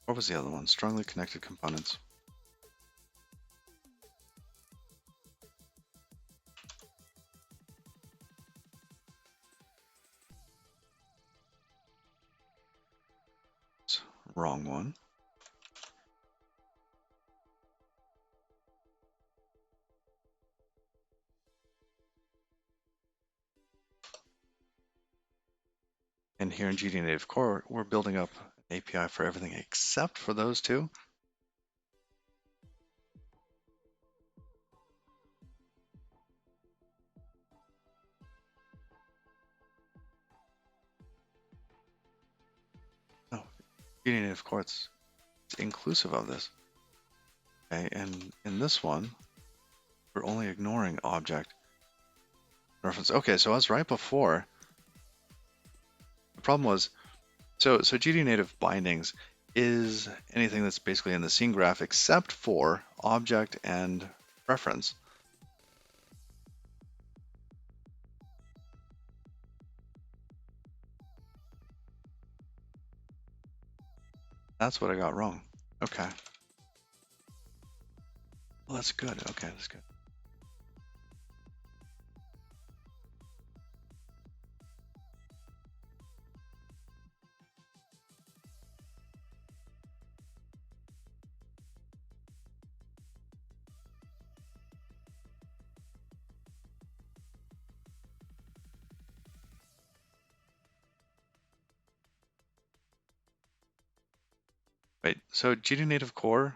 what was the other one? Strongly connected components. Wrong one. And here in GD Native Core, we're building up an API for everything except for those two. No, GD Native Core, it's inclusive of this. Okay, and in this one, we're only ignoring object reference. Okay, so I was right before. The problem was, so GD native bindings is anything that's basically in the scene graph except for object and reference. That's what I got wrong. Okay. Well, that's good. Okay, that's good. Wait, so GD native core,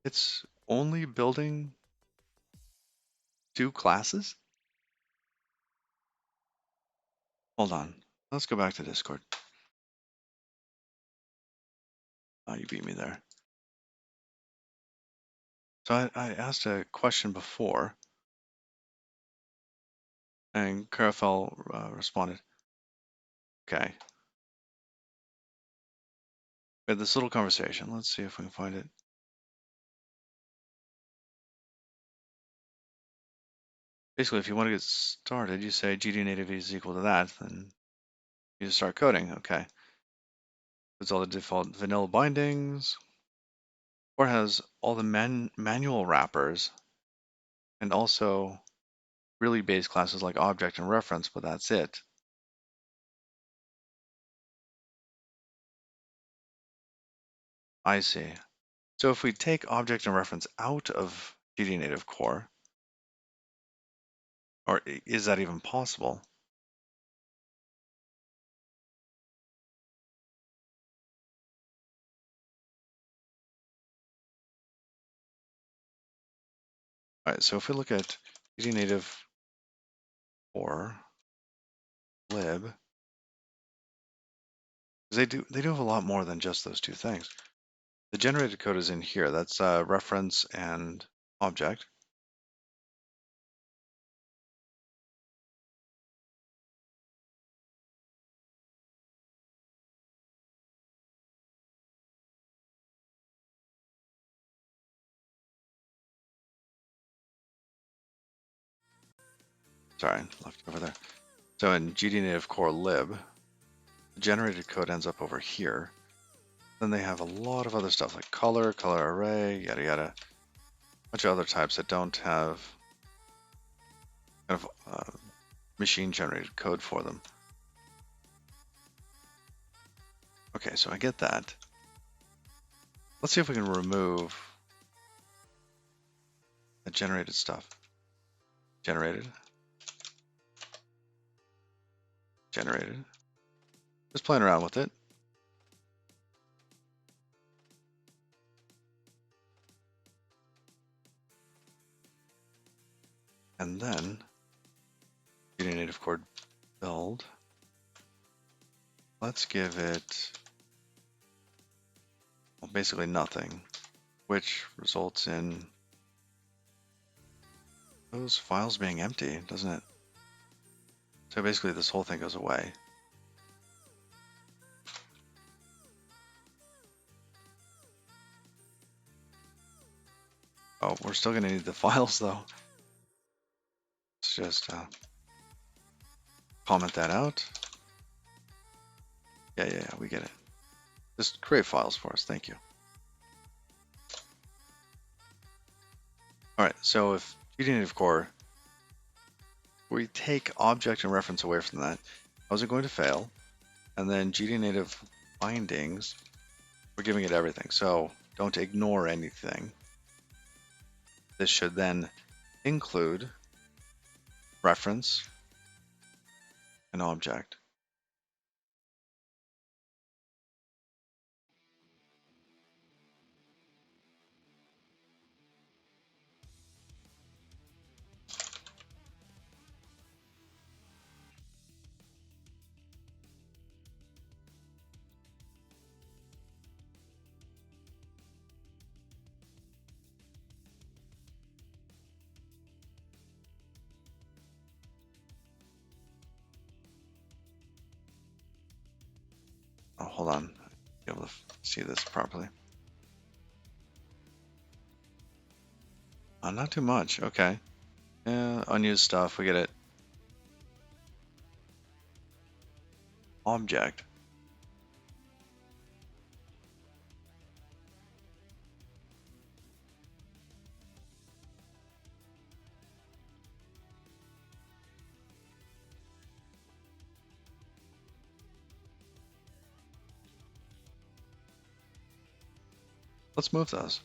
it's only building two classes? Hold on. Let's go back to Discord. Oh, you beat me there. So I asked a question before, and Carafel responded. Okay. We had this little conversation. Let's see if we can find it. Basically, if you want to get started, you say GD native is equal to that, then you just start coding. Okay. It's all the default vanilla bindings, or has all the manual wrappers, and also really base classes like object and reference, but that's it. I see. So if we take object and reference out of GD native core, or is that even possible? All right, so if we look at GD native core lib, they do have a lot more than just those two things. The generated code is in here. That's reference and object. sorry, left over there. So in GD native core lib, the generated code ends up over here. Then they have a lot of other stuff like color, color array, yada yada. A bunch of other types that don't have kind of machine generated code for them. Okay, so I get that. Let's see if we can remove the generated stuff. Generated. Generated. Just playing around with it. And then GD native core build. Let's give it, well, basically nothing, which results in those files being empty, doesn't it? So basically this whole thing goes away. Oh, we're still gonna need the files though. Let's just comment that out. Yeah, we get it. Just create files for us, thank you. All right, so if GD native core, we take object and reference away from that, how's it going to fail? And then GD native bindings, we're giving it everything. So don't ignore anything. This should then include reference and object. Oh, hold on, be able to see this properly. Not too much, okay. Yeah, unused stuff, we get it. Object. Let's move those.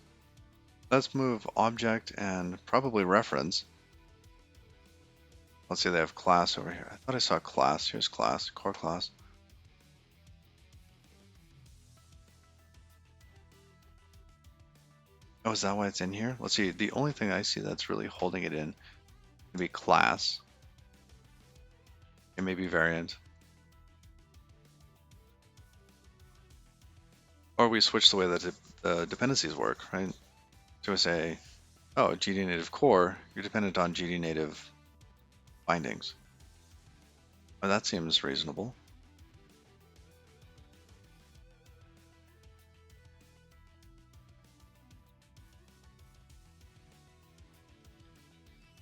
Let's move object and probably reference. Let's see, they have class over here. I thought I saw class. Here's class, core class. Oh, is that why it's in here? Let's see, the only thing I see that's really holding it in would be class. It may be variant. Or we switch the way that the dependencies work, right? So we say, oh, GD native core, you're dependent on GD native bindings. Well, that seems reasonable.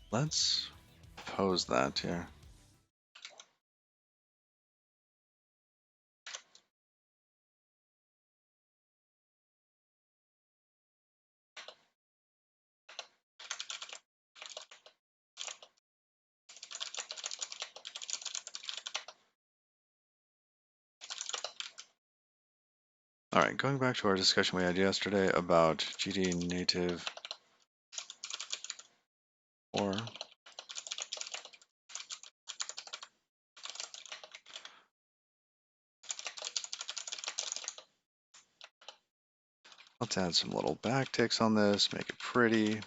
Let's pose that here. All right, going back to our discussion we had yesterday about GD native core. Let's add some little backticks on this, make it pretty.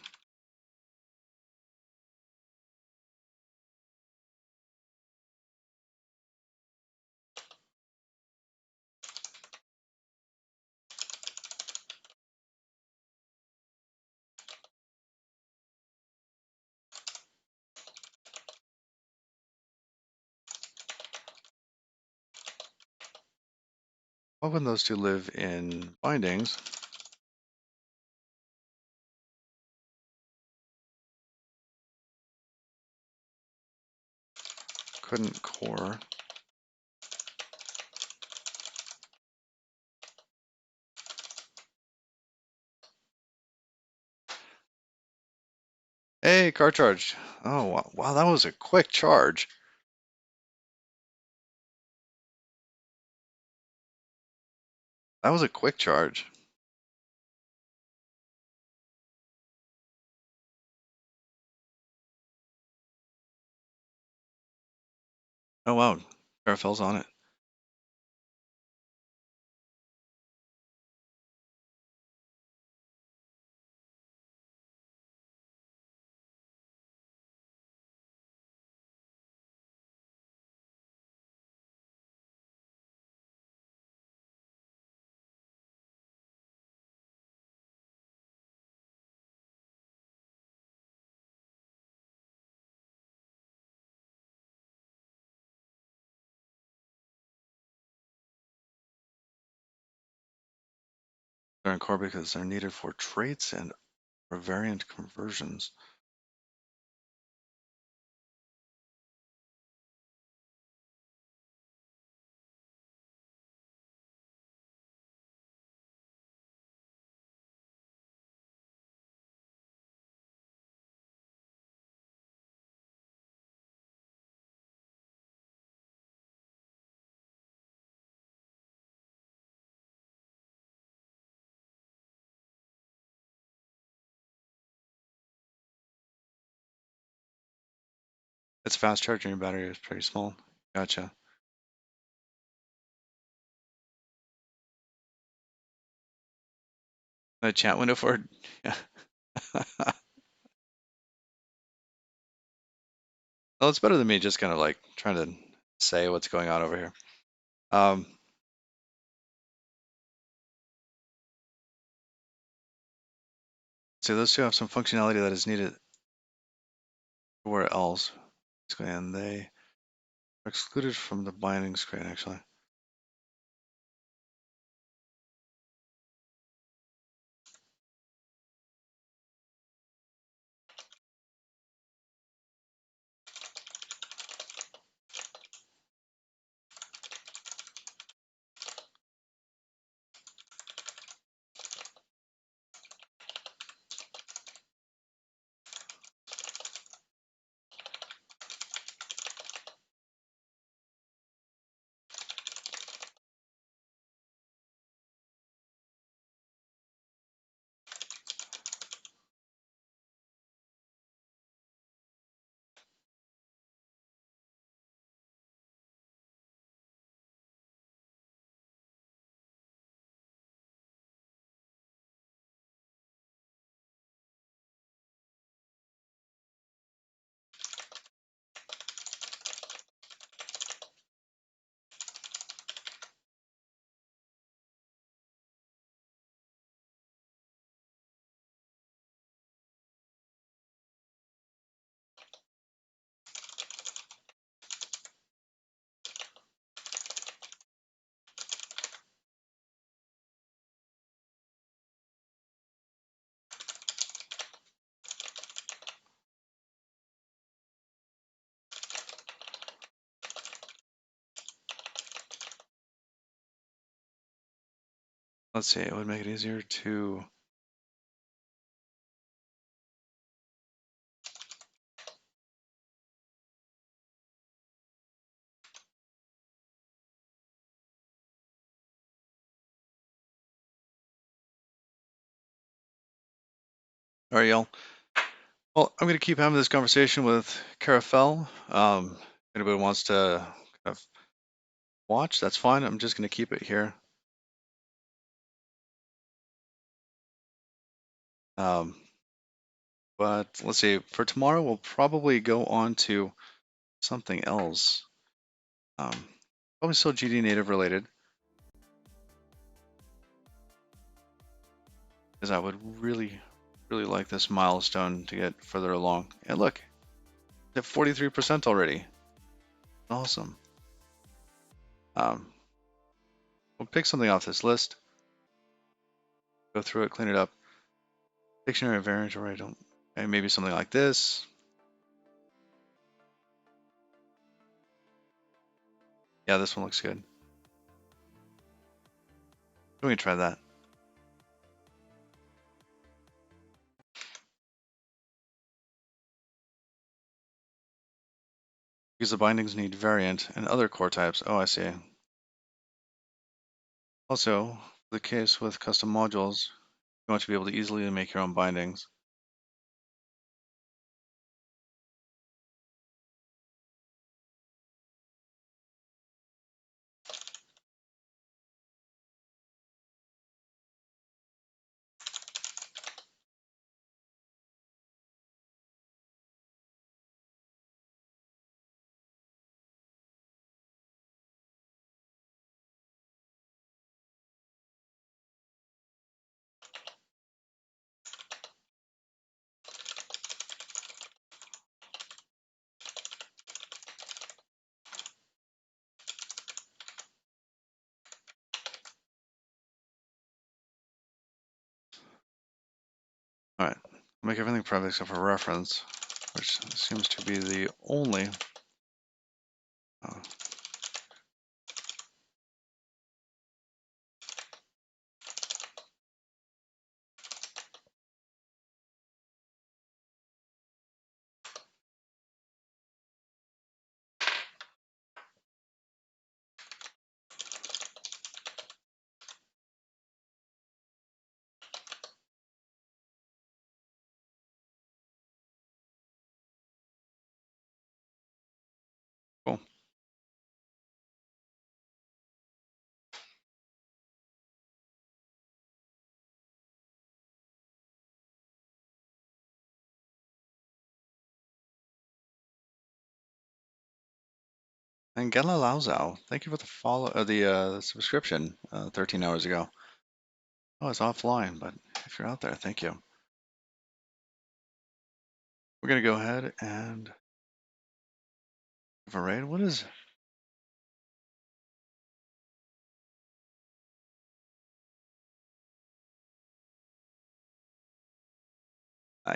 Well, when those two live in bindings, couldn't core. Hey, car charged. Oh, wow, that was a quick charge. That was a quick charge. Oh, wow. Carafel's on it. They're in core because they're needed for traits and for variant conversions. It's fast charging. Your battery is pretty small. Gotcha. The chat window for it? Yeah. Well, it's better than me just kind of like trying to say what's going on over here. Um, so those two have some functionality that is needed somewhere else. And they are excluded from the binding screen, actually. Let's see, it would make it easier to. All right, y'all. Well, I'm going to keep having this conversation with Carafel. If anybody wants to kind of watch, that's fine. I'm just going to keep it here. Um, but let's see, for tomorrow, we'll probably go on to something else. Probably still GD native related. Because I would really, really like this milestone to get further along. And look, at 43% already. Awesome. We'll pick something off this list. Go through it, clean it up. Dictionary of variant, or I don't. Okay, maybe something like this. Yeah, this one looks good. We can try that. Because the bindings need variant and other core types. Oh, I see. Also, the case with custom modules, you want to be able to easily make your own bindings. All right, make everything private except for reference, which seems to be the only. Uh, cool. And Gela Laozao, thank you for the follow, the subscription 13 hours ago. Oh, it's offline, but if you're out there, thank you. We're gonna go ahead and have a raid. What is?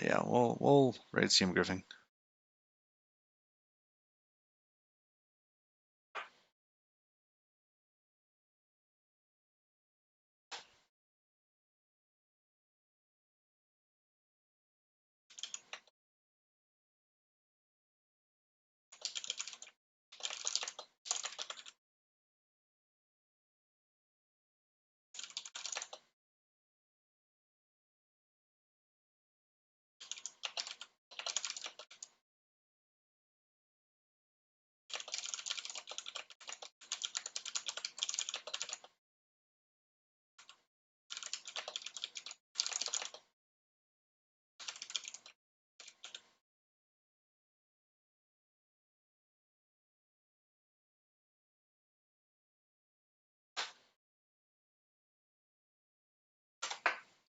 Yeah, we'll raid CM Griffin.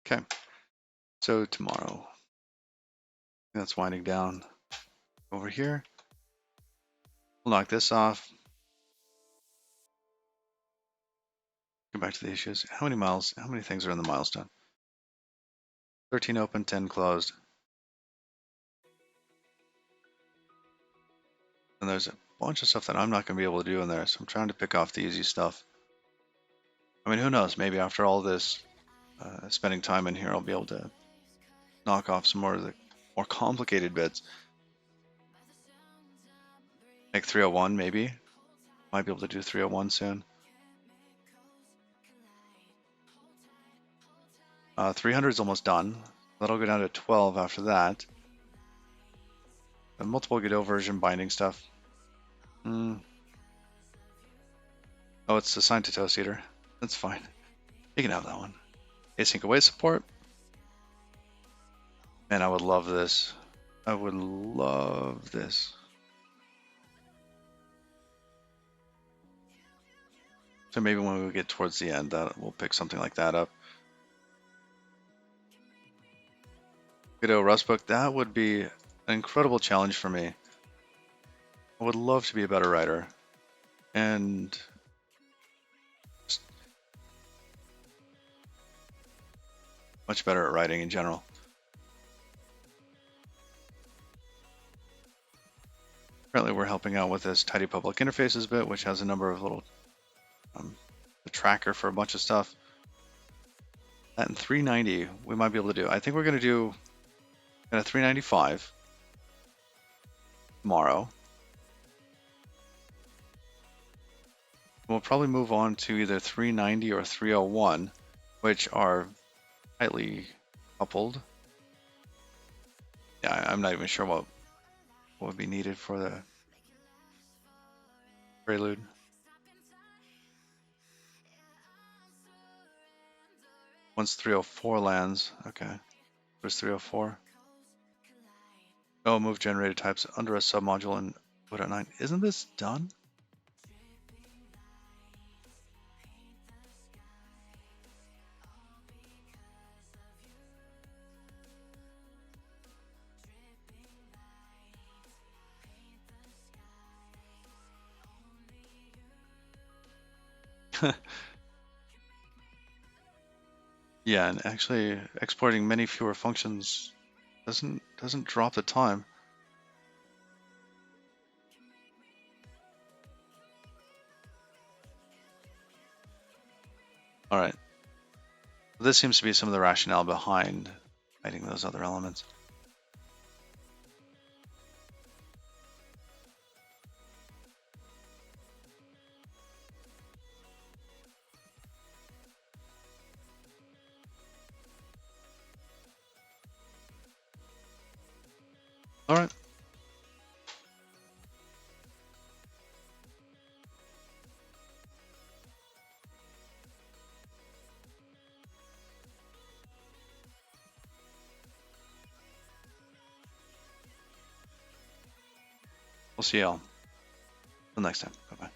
Okay, so tomorrow, that's winding down over here. We'll knock this off. Go back to the issues. How many miles? How many things are in the milestone? 13 open, 10 closed. And there's a bunch of stuff that I'm not going to be able to do in there, so I'm trying to pick off the easy stuff. I mean, who knows? Maybe after all this, spending time in here, I'll be able to knock off some more of the more complicated bits. Like 301, maybe. Might be able to do 301 soon. 300 is almost done. That'll go down to 12 after that. The multiple Godot version binding stuff. Oh, it's assigned to Toast Eater. That's fine. You can have that one. Async await support. Man, I would love this. I would love this. So maybe when we get towards the end, that we'll pick something like that up. Godot Rustbook, that would be an incredible challenge for me. I would love to be a better writer. And much better at writing in general. Currently, we're helping out with this tidy public interfaces bit, which has a number of little the tracker for a bunch of stuff. That in 390, we might be able to do. I think we're going to do at a 395 tomorrow. We'll probably move on to either 390 or 301, which are tightly coupled. Yeah, I'm not even sure what would be needed for the prelude. Once 304 lands, okay. There's 304. No move generated types under a submodule in Godot 9. Isn't this done? Yeah, and actually exporting many fewer functions doesn't drop the time. All right. This seems to be some of the rationale behind hiding those other elements. All right. We'll see y'all till next time. Bye-bye.